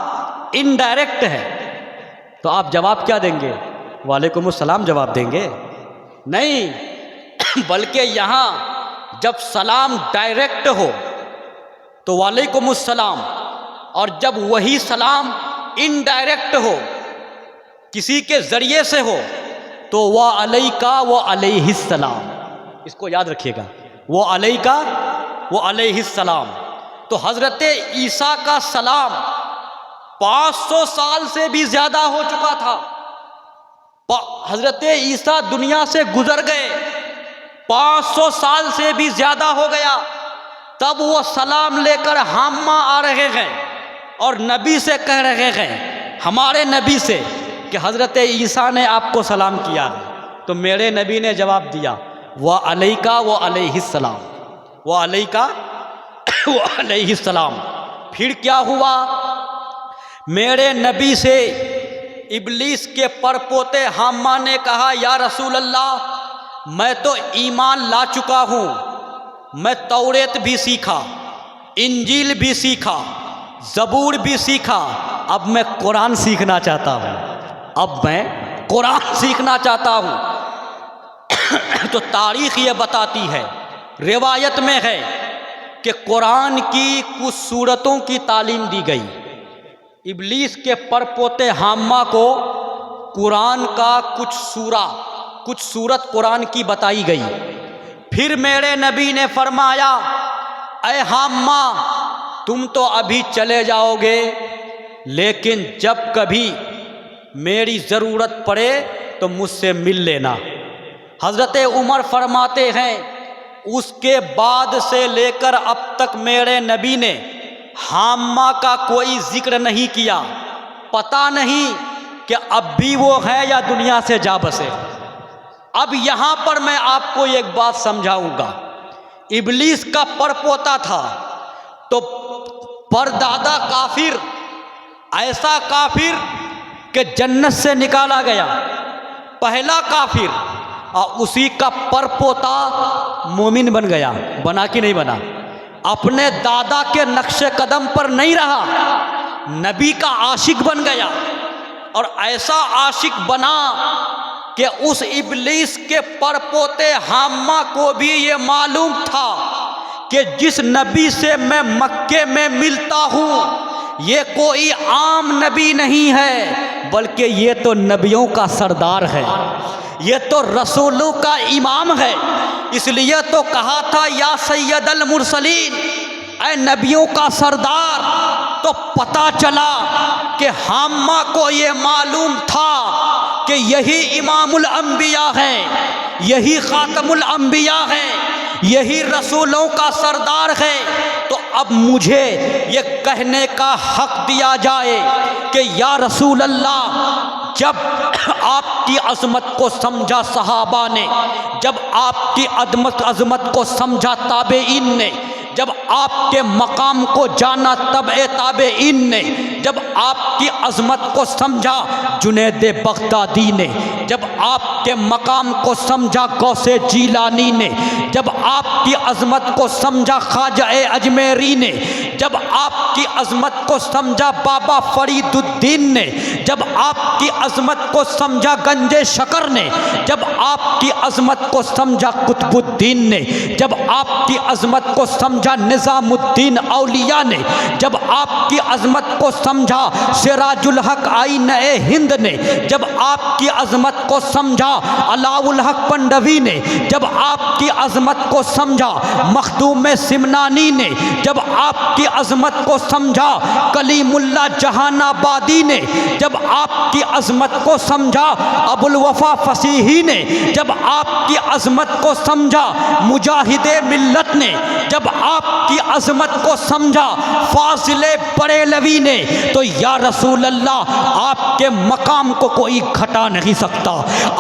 A: इनडायरेक्ट है। तो आप जवाब क्या देंगे? वालेकुम अस्सलाम जवाब देंगे? नहीं, बल्कि यहाँ जब सलाम डायरेक्ट हो तो वालेकुम अस्सलाम, और जब वही सलाम इनडायरेक्ट हो, किसी के ज़रिए से हो, तो वह अलैका व अलैहिस्सलाम। इसको याद रखिएगा, वो अलैका वो अलैहिस्सलाम। तो हज़रत ईसा का सलाम 500 साल से भी ज़्यादा हो चुका था। हज़रत ईसा दुनिया से गुजर गए, 500 साल से भी ज़्यादा हो गया, तब वो सलाम लेकर हाम्मा आ रहे हैं और नबी से कह रहे हैं, हमारे नबी से, कि हज़रत ईसा ने आपको सलाम किया है। तो मेरे नबी ने जवाब दिया, व अलैका व अलैहिस्सलाम, व अलैका व अलैहिस्सलाम। फिर क्या हुआ? मेरे नबी से इब्लीस के परपोते हाम्मा ने कहा, या रसूल अल्लाह, मैं तो ईमान ला चुका हूँ, मैं तौरेत भी सीखा, इंजील भी सीखा, ज़बूर भी सीखा, अब मैं कुरान सीखना चाहता हूँ, अब मैं कुरान सीखना चाहता हूँ। तो तारीख़ ये बताती है, रिवायत में है कि कुरान की कुछ सूरतों की तालीम दी गई। इब्लीस के परपोते हाम्मा को कुरान का कुछ सूरत कुरान की बताई गई। फिर मेरे नबी ने फरमाया, ऐ हाम्मा, तुम तो अभी चले जाओगे, लेकिन जब कभी मेरी ज़रूरत पड़े तो मुझसे मिल लेना। हज़रत उमर फरमाते हैं, उसके बाद से लेकर अब तक मेरे नबी ने हाम्मा का कोई जिक्र नहीं किया। पता नहीं कि अब भी वो है या दुनिया से जा बसे। अब यहाँ पर मैं आपको एक बात समझाऊंगा। इब्लीस का परपोता था, तो परदादा काफिर, ऐसा काफिर कि जन्नत से निकाला गया, पहला काफिर, और उसी का परपोता मोमिन बन गया। बना कि नहीं बना? अपने दादा के नक्शे कदम पर नहीं रहा, नबी का आशिक बन गया। और ऐसा आशिक बना कि उस इब्लीस के परपोते हाम्मा को भी ये मालूम था कि जिस नबी से मैं मक्के में मिलता हूँ ये कोई आम नबी नहीं है, बल्कि ये तो नबियों का सरदार है, ये तो रसूलों का इमाम है। इसलिए तो कहा था, या सैयदल मुरसलीन, ऐ नबियों का सरदार। तो पता चला कि हाम्मा को ये मालूम था कि यही इमामुल अंबिया है, यही खातमुल अंबिया है, यही रसूलों का सरदार है। तो अब मुझे ये कहने का हक दिया जाए कि या रसूल अल्लाह, जब आपकी अज़मत को समझा सहाबा ने, जब आपकी अज़मत को समझा ताबेईन ने, जब आपके मकाम को जाना तबए ताबेईन ने, जब आपकी अज़मत को समझा जुनैद बगदादी ने, जब आपके मकाम को समझा गौसे जीलानी ने, जब आपकी अज़मत को समझा ख्वाजा अजमेरी ने, जब आपकी अज़मत को समझा बाबा फरीदुद्दीन ने, जब आपकी अज़मत को समझा गंजे शकर ने, जब आपकी अज़मत को समझा कुतुबुद्दीन ने, जब आपकी अज़मत को समझा निज़ामुद्दीन औलिया ने, जब आपकी अज़मत को समझा सिराजुल हक आईन ए हिंद ने, जब आपकी अज़मत को समझा अलाउल हक पंडवी ने, जब आपकी अज़मत को समझा मखदूम सिमनानी ने, जब आपकी अज़मत को समझा कलीमुल्ला जहानाबादी ने, जब आपकी अज़मत को समझा अबुल वफ़ा फसीही ने, जब आपकी अज़मत को समझा मुजाहिदे मिल्लत ने, जब आपकी अज़मत को समझा फासिले बरेलवी ने, तो या रसूल अल्लाह आपके मकाम को कोई घटा नहीं सकता,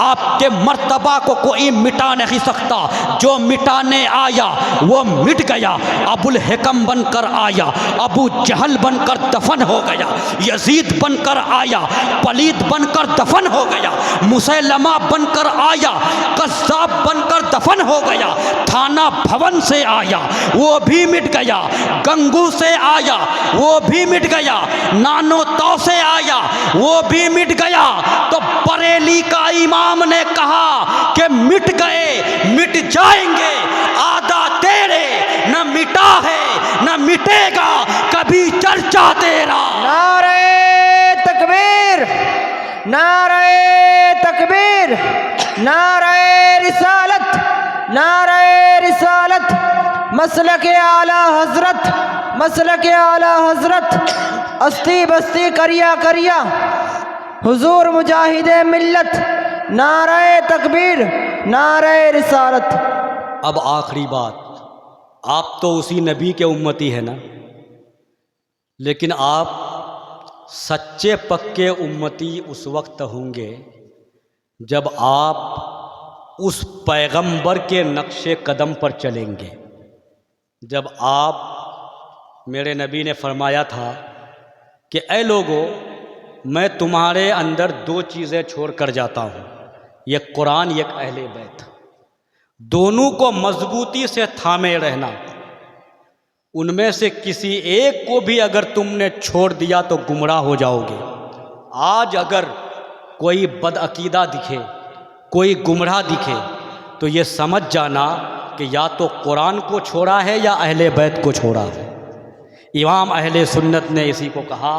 A: आपके मर्तबा को कोई मिटा नहीं सकता। जो मिटाने आया वो मिट गया। अबुल हिकम बनकर आया, अबू जहल बनकर दफन हो गया, यजीद बनकर आया, पलीद बनकर दफन हो गया, मुसैलमा बनकर आया, कज़्ज़ाब बनकर दफन हो गया, थाना भवन से आया वो भी मिट गया, गंगू से आया वो भी मिट गया, नानो तौ से आया वो भी मिट गया। तो बरेली का इमाम ने कहा कि मिट गए मिट जाएंगे, आधा तेरे न मिटा है न मिटेगा कभी चर्चा तेरा।
C: नारे तकबीर, नारे तकबीर, नारे रिसालत, नारे रिसालत, मसलक आला हजरत, मसलक आला हजरत, अस्ती बस्ती करिया करिया, हुजूर मुजाहिदे मिल्लत, नारे तकबीर, नारे रिसालत।
A: अब आखिरी बात, आप तो उसी नबी के उम्मती है ना, लेकिन आप सच्चे पक्के उम्मती उस वक्त होंगे जब आप उस पैगंबर के नक्शे कदम पर चलेंगे। जब आप, मेरे नबी ने फरमाया था कि ऐ लोगों, मैं तुम्हारे अंदर दो चीज़ें छोड़ कर जाता हूँ, एक कुरान एक अहले बैत, दोनों को मजबूती से थामे रहना। उनमें से किसी एक को भी अगर तुमने छोड़ दिया तो गुमराह हो जाओगे। आज अगर कोई बदअकीदा दिखे, कोई गुमराह दिखे, तो ये समझ जाना कि या तो कुरान को छोड़ा है या अहले बैत को छोड़ा है। इमाम अहले सुन्नत ने इसी को कहा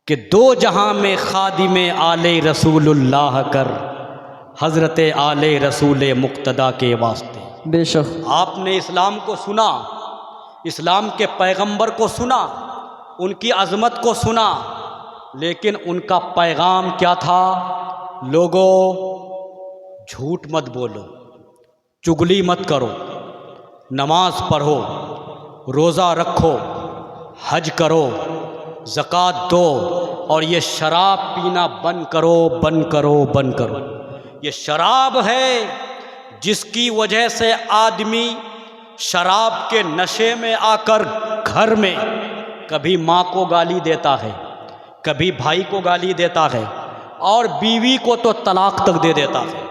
A: कि दो जहां में खादिम आले रसूलुल्लाह कर, हज़रत आले रसूल मुक्तदा के वास्ते।
C: बेशक
A: आपने इस्लाम को सुना, इस्लाम के पैगंबर को सुना, उनकी अज़मत को सुना, लेकिन उनका पैगाम क्या था? लोगों, झूठ मत बोलो, चुगली मत करो, नमाज पढ़ो, रोज़ा रखो, हज करो, ज़कात दो, और ये शराब पीना बंद करो, बंद करो, बंद करो। ये शराब है जिसकी वजह से आदमी शराब के नशे में आकर घर में कभी माँ को गाली देता है, कभी भाई को गाली देता है, और बीवी को तो तलाक तक दे देता है।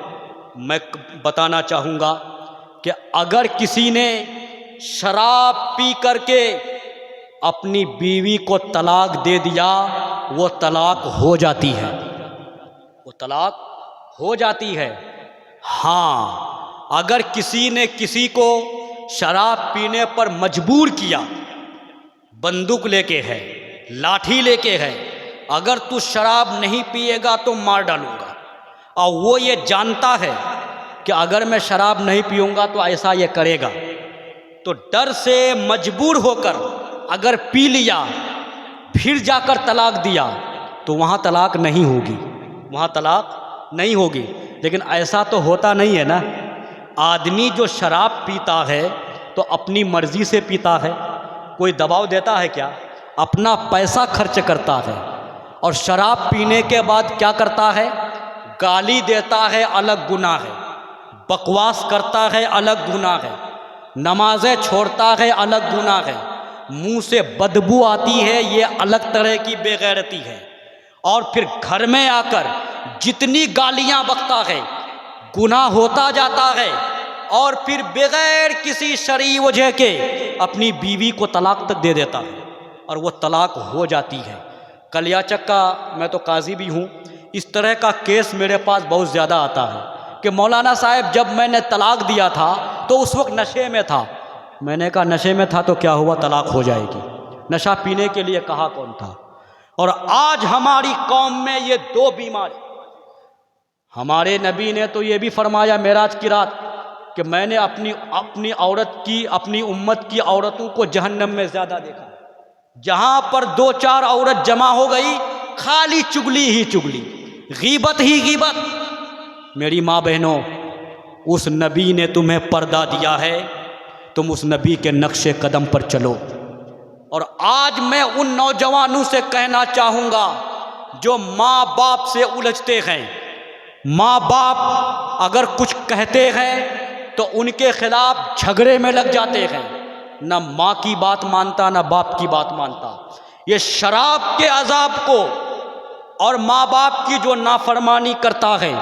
A: मैं बताना चाहूँगा कि अगर किसी ने शराब पी करके अपनी बीवी को तलाक दे दिया, वो तलाक हो जाती है, वो तलाक हो जाती है। हाँ, अगर किसी ने किसी को शराब पीने पर मजबूर किया, बंदूक लेके है, लाठी लेके है, अगर तू शराब नहीं पिएगा तो मार डालूंगा, और वो ये जानता है कि अगर मैं शराब नहीं पीऊँगा तो ऐसा ये करेगा, तो डर से मजबूर होकर अगर पी लिया, फिर जाकर तलाक दिया, तो वहाँ तलाक नहीं होगी, वहाँ तलाक नहीं होगी। लेकिन ऐसा तो होता नहीं है ना। आदमी जो शराब पीता है तो अपनी मर्ज़ी से पीता है, कोई दबाव देता है क्या? अपना पैसा खर्च करता है, और शराब पीने के बाद क्या करता है? गाली देता है, अलग गुनाह है। बकवास करता है, अलग गुनाह है। नमाजें छोड़ता है, अलग गुनाह है। मुंह से बदबू आती है, ये अलग तरह की बेगैरती है। और फिर घर में आकर जितनी गालियां बकता है, गुनाह होता जाता है। और फिर बगैर किसी शरई वजह के अपनी बीवी को तलाक तक दे देता है और वो तलाक हो जाती है। कलियाचक का मैं तो काजी भी हूँ, इस तरह का केस मेरे पास बहुत ज़्यादा आता है कि मौलाना साहब जब मैंने तलाक दिया था तो उस वक्त नशे में था। मैंने कहा नशे में था तो क्या हुआ, तलाक हो जाएगी। नशा पीने के लिए कहा कौन था? और आज हमारी कौम में ये दो बीमारी। हमारे नबी ने तो ये भी फरमाया मेराज की रात कि मैंने अपनी औरत की, अपनी उम्मत की औरतों को जहन्नम में ज़्यादा देखा। जहाँ पर 2-4 औरत जमा हो गई, खाली चुगली ही चुगली, गीबत ही गीबत। मेरी माँ बहनों, उस नबी ने तुम्हें पर्दा दिया है, तुम उस नबी के नक्शे कदम पर चलो। और आज मैं उन नौजवानों से कहना चाहूँगा जो माँ बाप से उलझते हैं। माँ बाप अगर कुछ कहते हैं तो उनके खिलाफ झगड़े में लग जाते हैं। न माँ की बात मानता, न बाप की बात मानता। ये शराब के अजाब को और माँ बाप की जो नाफरमानी करता है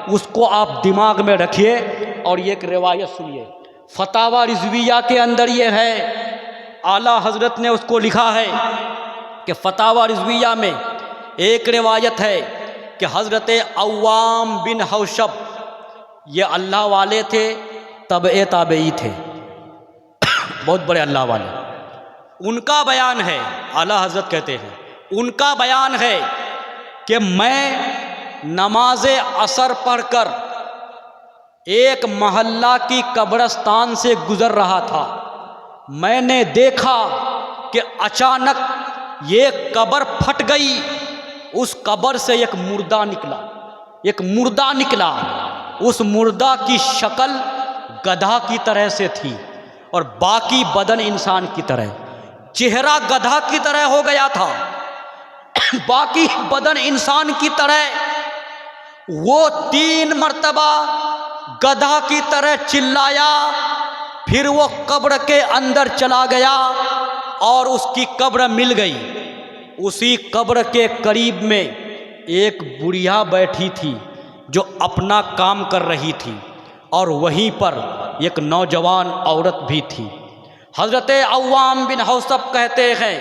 A: उसको आप दिमाग में रखिए। और ये एक रिवायत सुनिए, फतावा रिजविया के अंदर ये है, आला हजरत ने उसको लिखा है कि फतावा रिजविया में एक रिवायत है कि हज़रत अव्वाम बिन हौशब, ये अल्लाह वाले थे, तबए ताबई थे, बहुत बड़े अल्लाह वाले। उनका बयान है, आला हजरत कहते हैं, उनका बयान है कि मैं नमाज असर पढ़कर एक मोहल्ला की कब्रिस्तान से गुजर रहा था। मैंने देखा कि अचानक ये कब्र फट गई, उस कब्र से एक मुर्दा निकला, एक मुर्दा निकला। उस मुर्दा की शक्ल गधा की तरह से थी और बाकी बदन इंसान की तरह। चेहरा गधा की तरह हो गया था, बाकी बदन इंसान की तरह। वो 3 मर्तबा गधा की तरह चिल्लाया, फिर वो कब्र के अंदर चला गया और उसकी कब्र मिल गई। उसी कब्र के करीब में एक बुढ़िया बैठी थी जो अपना काम कर रही थी और वहीं पर एक नौजवान औरत भी थी। हज़रत अव्वाम बिन हौशब कहते हैं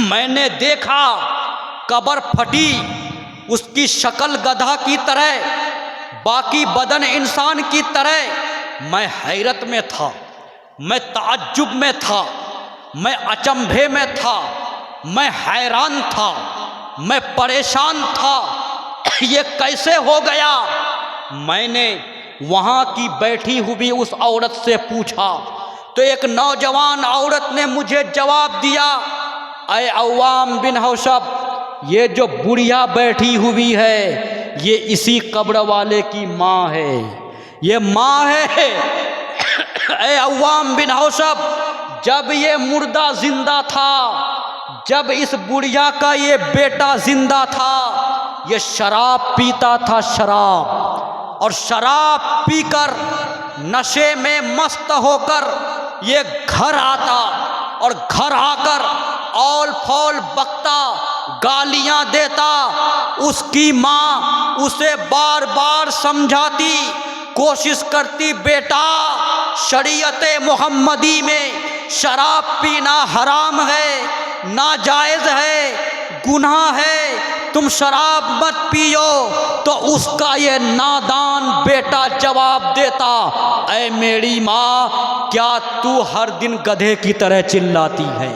A: मैंने देखा कब्र फटी, उसकी शक्ल गधा की तरह, बाकी बदन इंसान की तरह। मैं हैरत में था, मैं ताज्जुब में था, मैं अचंभे में था, मैं हैरान था, मैं परेशान था, ये कैसे हो गया। मैंने वहाँ की बैठी हुई उस औरत से पूछा तो एक नौजवान औरत ने मुझे जवाब दिया, ऐ अव्वाम बिन हौशब, ये जो बुढ़िया बैठी हुई है ये इसी कब्र वाले की माँ है, ये माँ है। ऐ अव्वाम बिन हौशब, जब ये मुर्दा जिंदा था, जब इस बुढ़िया का ये बेटा जिंदा था, ये शराब पीता था, शराब। और शराब पीकर नशे में मस्त होकर ये घर आता और घर आकर औल फौल बकता, गालियां देता। उसकी माँ उसे बार बार समझाती, कोशिश करती, बेटा शरीयत मोहम्मदी में शराब पीना हराम है, नाजायज़ है, गुनाह है, तुम शराब मत पियो। तो उसका ये नादान बेटा जवाब देता, ऐ मेरी माँ, क्या तू हर दिन गधे की तरह चिल्लाती है,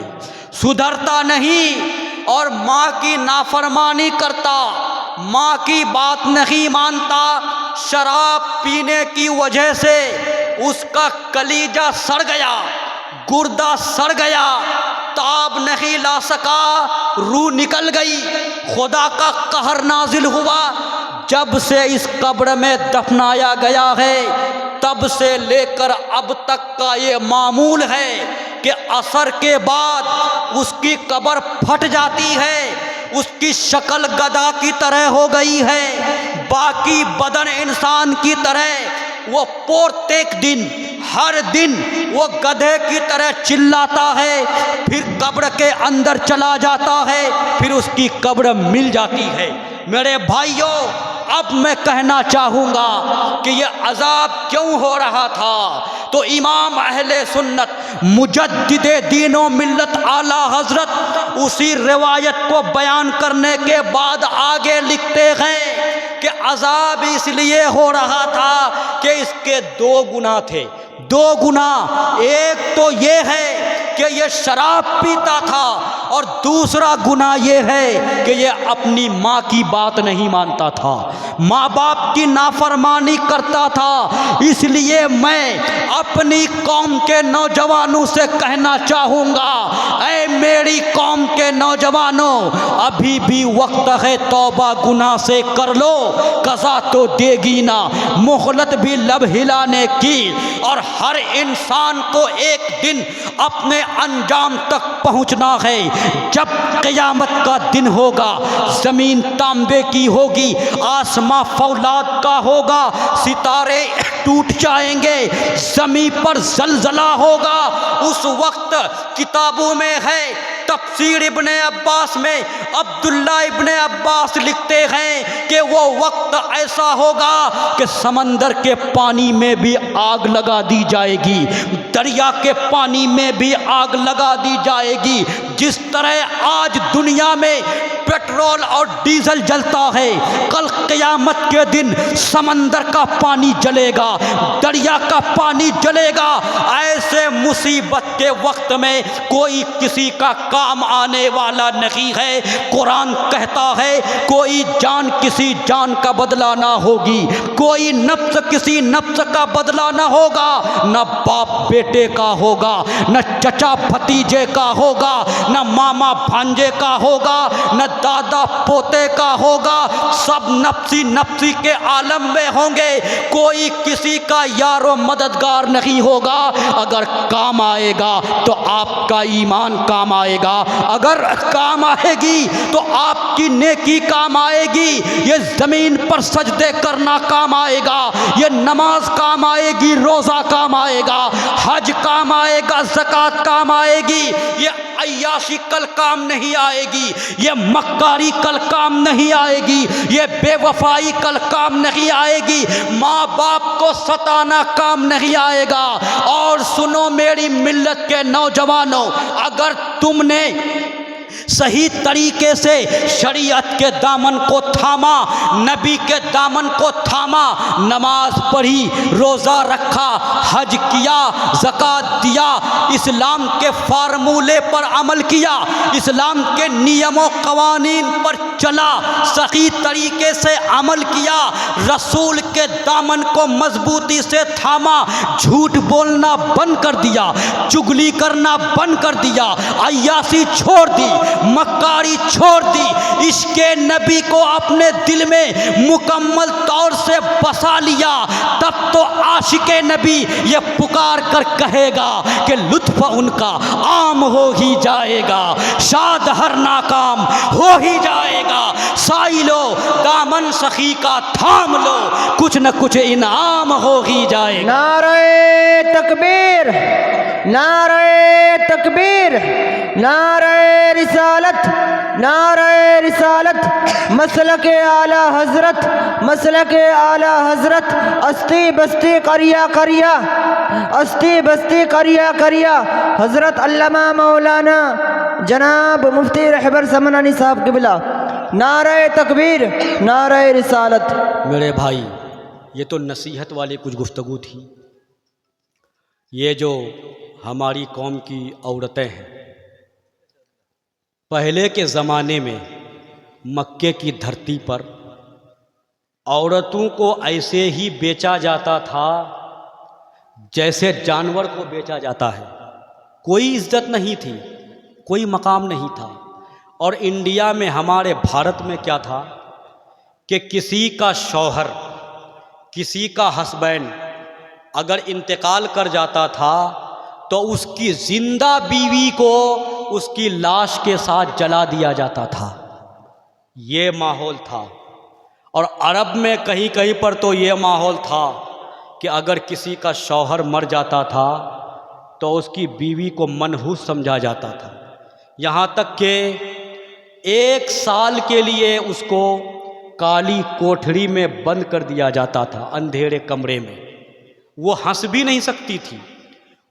A: सुधरता नहीं और माँ की नाफरमानी करता, माँ की बात नहीं मानता। शराब पीने की वजह से उसका कलीजा सड़ गया, गुर्दा सड़ गया, ताब नहीं ला सका, रूह निकल गई, खुदा का कहर नाजिल हुआ। जब से इस कब्र में दफनाया गया है तब से लेकर अब तक का ये मामूल है कि असर के बाद उसकी कब्र फट जाती है, उसकी शक्ल गधा की तरह हो गई है, बाकी बदन इंसान की तरह। वो प्रत्येक दिन, हर दिन वो गधे की तरह चिल्लाता है, फिर कब्र के अंदर चला जाता है, फिर उसकी कब्र मिल जाती है। मेरे भाइयों, अब मैं कहना चाहूँगा कि ये अजाब क्यों हो रहा था। तो इमाम अहले सुन्नत मुजद्दिदे दीनो मिल्लत आला हजरत उसी रिवायत को बयान करने के बाद आगे लिखते हैं कि अजाब इसलिए हो रहा था कि इसके दो गुनाह थे। दो गुनाह, एक तो ये है कि ये शराब पीता था, और दूसरा गुनाह ये है कि ये अपनी माँ की बात नहीं मानता था, माँ बाप की नाफरमानी करता था। इसलिए मैं अपनी कौम के नौजवानों से कहना चाहूँगा, ऐ मेरी कौम के नौजवानों, अभी भी वक्त है तौबा गुनाह से कर लो, कज़ा तो देगी ना मोहलत भी लब हिलाने की। और हर इंसान को एक दिन अपने अंजाम तक पहुंचना है। जब क़यामत का दिन होगा, ज़मीन तांबे की होगी, आसमां फौलाद का होगा, सितारे टूट जाएंगे, ज़मीन पर ज़लज़ला होगा। उस वक्त किताबों में है, तफसीर इब्ने अब्बास में अब्दुल्ला इब्ने अब्बास लिखते हैं कि वो वक्त ऐसा होगा कि समंदर के पानी में भी आग लगा दी जाएगी, दरिया के पानी में भी आग लगा दी जाएगी। जिस तरह आज दुनिया में पेट्रोल और डीजल जलता है, कल क़यामत के दिन समंदर का पानी जलेगा, दरिया का पानी जलेगा। ऐसे मुसीबत के वक्त में कोई किसी का काम आने वाला नहीं है। कुरान कहता है कोई जान किसी जान का बदला ना होगी, कोई नफ्स किसी नफ्स का बदला ना होगा, न बाप बेटे का होगा, न चचा भतीजे का होगा, न मामा भांजे का होगा, न दादा पोते का होगा। सब नफ्सी नफ्सी के आलम में होंगे, कोई किसी का यारो मददगार नहीं होगा। अगर काम आएगा तो आपका ईमान काम आएगा, अगर काम आएगी तो आपकी नेकी काम आएगी, ये ज़मीन पर सजदे करना काम आएगा, ये नमाज काम आएगी, रोज़ा काम आएगा, हज काम आएगा, ज़कात काम आएगी। ये अय्याशी कल काम नहीं आएगी, ये मक्कारी कल काम नहीं आएगी, ये बेवफाई कल काम नहीं आएगी, माँ बाप को सताना काम नहीं आएगा। और सुनो मेरी मिल्लत के नौजवानों, अगर तुमने सही तरीके से शरीयत के दामन को थामा, नबी के दामन को थामा, नमाज पढ़ी, रोज़ा रखा, हज किया, ज़कात दिया, इस्लाम के फार्मूले पर अमल किया, इस्लाम के नियमों कवानीन पर चला, सही तरीके से अमल किया, रसूल के दामन को मजबूती से थामा, झूठ बोलना बंद कर दिया, चुगली करना बंद कर दिया, अय्यासी छोड़ दी, मक्कारी छोड़ दी, इसके नबी को अपने दिल में मुकम्मल तौर से बसा लिया, तब तो आशिके नबी ये पुकार कर कहेगा कि लुत्फ़ उनका आम हो ही जाएगा, शाद हर नाकाम हो ही जाएगा। साइलो दामन सखी का थाम लो, कुछ न कुछ इनाम हो ही जाएगा।
C: नारे तकबीर, नारे तकबीर, नारे रिसालत, नारे रिसालत, मसलके आला हजरत, मसलके आला हजरत, अस्ती बस्ती करिया करिया, अस्ती बस्ती करिया करिया, हजरत अल्लामा मौलाना जनाब मुफ्ती रहबर समनानी साहब क़िबला। नारे तकबीर, नारे रिसालत।
A: मेरे भाई, ये तो नसीहत वाली कुछ गुफ्तगू थी। ये जो हमारी कौम की औरतें हैं, पहले के ज़माने में मक्के की धरती पर औरतों को ऐसे ही बेचा जाता था जैसे जानवर को बेचा जाता है। कोई इज्जत नहीं थी, कोई मकाम नहीं था। और इंडिया में, हमारे भारत में क्या था कि किसी का शौहर, किसी का हस्बैंड अगर इंतकाल कर जाता था तो उसकी ज़िंदा बीवी को उसकी लाश के साथ जला दिया जाता था। ये माहौल था। और अरब में कहीं कहीं पर तो ये माहौल था कि अगर किसी का शौहर मर जाता था तो उसकी बीवी को मनहूस समझा जाता था। यहाँ तक कि 1 साल के लिए उसको काली कोठरी में बंद कर दिया जाता था, अंधेरे कमरे में। वो हंस भी नहीं सकती थी,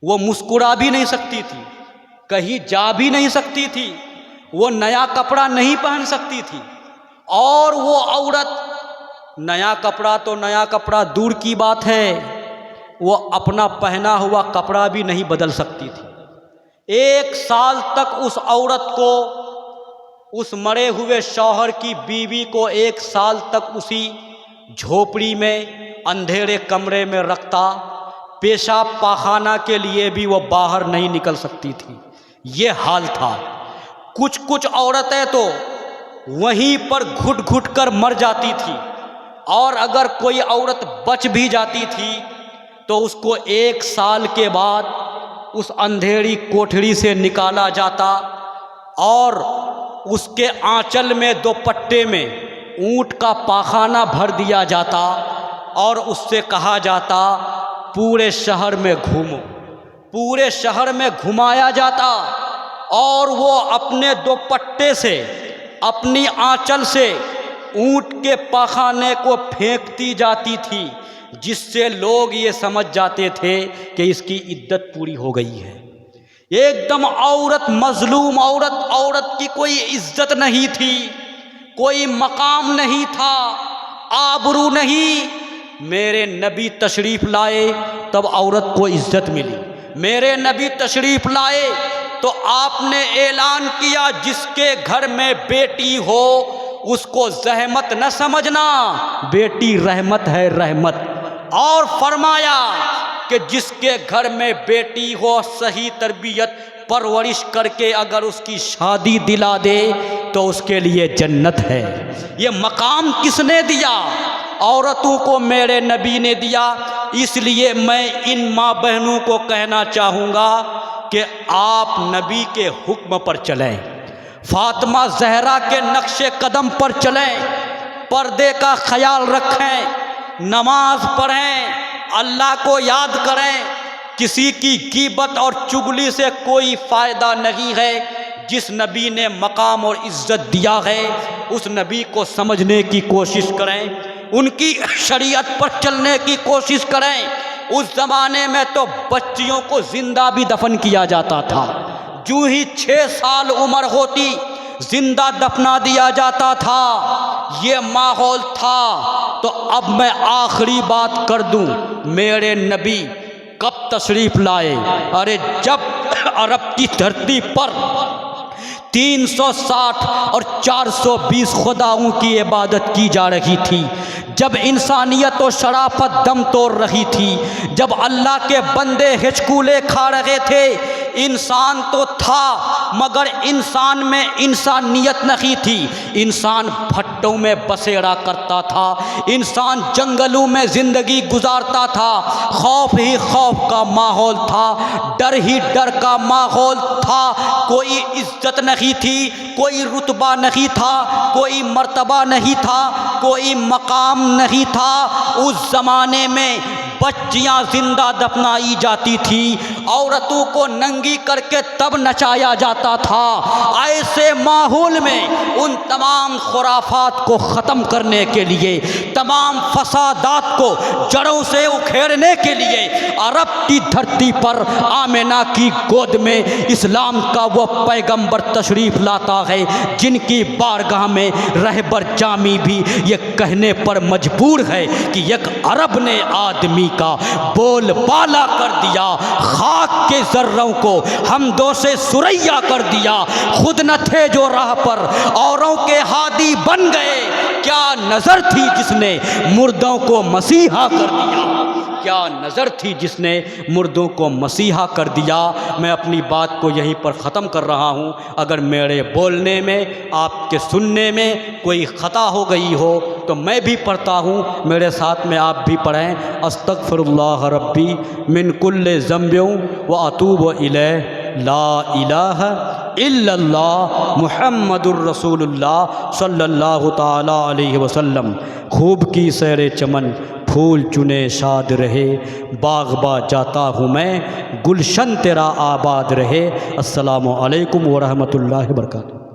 A: वो मुस्कुरा भी नहीं सकती थी, कहीं जा भी नहीं सकती थी, वो नया कपड़ा नहीं पहन सकती थी। और वो औरत नया कपड़ा तो नया कपड़ा दूर की बात है, वो अपना पहना हुआ कपड़ा भी नहीं बदल सकती थी। 1 साल तक उस औरत को, उस मरे हुए शौहर की बीवी को 1 साल तक उसी झोपड़ी में अंधेरे कमरे में रखता। पेशाब पाखाना के लिए भी वो बाहर नहीं निकल सकती थी। ये हाल था। कुछ कुछ औरतें तो वहीं पर घुट घुट कर मर जाती थी, और अगर कोई औरत बच भी जाती थी तो उसको 1 साल के बाद उस अंधेरी कोठरी से निकाला जाता और उसके आंचल में दोपट्टे में ऊंट का पाखाना भर दिया जाता और उससे कहा जाता पूरे शहर में घूमो। पूरे शहर में घुमाया जाता और वो अपने दोपट्टे से, अपनी आंचल से ऊंट के पाखाने को फेंकती जाती थी, जिससे लोग ये समझ जाते थे कि इसकी इद्दत पूरी हो गई है। एकदम औरत मजलूम औरत, औरत की कोई इज्जत नहीं थी, कोई मकाम नहीं था, आबरू नहीं। मेरे नबी तशरीफ़ लाए तब औरत को इज्जत मिली। मेरे नबी तशरीफ़ लाए तो आपने ऐलान किया जिसके घर में बेटी हो उसको जहमत न समझना, बेटी रहमत है, रहमत। और फरमाया कि जिसके घर में बेटी हो सही तरबियत परवरिश करके अगर उसकी शादी दिला दे तो उसके लिए जन्नत है। ये मकाम किसने दिया? औरतों को मेरे नबी ने दिया। इसलिए मैं इन माँ बहनों को कहना चाहूँगा कि आप नबी के हुक्म पर चलें, फातिमा ज़हरा के नक्शे कदम पर चलें, पर्दे का ख्याल रखें, नमाज पढ़ें, अल्लाह को याद करें। किसी की गीबत और चुगली से कोई फ़ायदा नहीं है। जिस नबी ने मकाम और इज़्ज़त दिया है उस नबी को समझने की कोशिश करें, उनकी शरीयत पर चलने की कोशिश करें। उस ज़माने में तो बच्चियों को ज़िंदा भी दफन किया जाता था। जो ही 6 साल उम्र होती जिंदा दफना दिया जाता था। ये माहौल था। तो अब मैं आखिरी बात कर दूं, मेरे नबी कब तशरीफ लाए? अरे जब अरब की धरती पर 360 और 420 खुदाओं की इबादत की जा रही थी, जब इंसानियत और शराफत दम तोड़ रही थी, जब अल्लाह के बंदे हिचकूले खा रहे थे। इंसान तो था मगर इंसान में इंसानियत नहीं थी। इंसान भट्टों में बसेरा करता था, इंसान जंगलों में ज़िंदगी गुजारता था। खौफ ही खौफ का माहौल था, डर ही डर का माहौल था। कोई इज्जत नहीं थी, कोई रुतबा नहीं था, कोई मर्तबा नहीं था, कोई मकाम नहीं था। उस ज़माने में बच्चियां जिंदा दफनाई जाती थी, औरतों को नंगी करके तब नचाया जाता था। ऐसे माहौल में उन तमाम खुराफात को ख़त्म करने के लिए, तमाम फसादात को जड़ों से उखेड़ने के लिए अरब की धरती पर आमिना की गोद में इस्लाम का वो पैगंबर तशरीफ़ लाता है, जिनकी बारगाह में रहबर जामी भी ये कहने पर मजबूर है कि एक अरब ने आदमी का बोल बाला कर दिया, खाक के जर्रों को हमदों से सुरैया कर दिया। खुद न थे जो राह पर औरों के हादी बन गए। क्या नज़र थी जिसने मुर्दों को मसीहा कर दिया, क्या नज़र थी जिसने मुर्दों को मसीहा कर दिया। मैं अपनी बात को यहीं पर ख़त्म कर रहा हूँ। अगर मेरे बोलने में, आपके सुनने में कोई ख़ता हो गई हो तो मैं भी पढ़ता हूँ, मेरे साथ में आप भी पढ़ें। अस्तग़फ़िरुल्लाह रब्बी मिन कुल्लि ज़ंबिन व अतूबु इलैह ला इलाहा इल्लल्लाह मुहम्मदुर रसूलुल्लाह सल्लल्लाहु ताला अलैहि वसल्लम। खूब की सैर चमन, फूल चुने शाद रहे, बाग़बा जाता हूँ मैं, गुलशन तेरा आबाद रहे। अस्सलामु अलैकुम व रहमतुल्लाहि व बरकातुहू।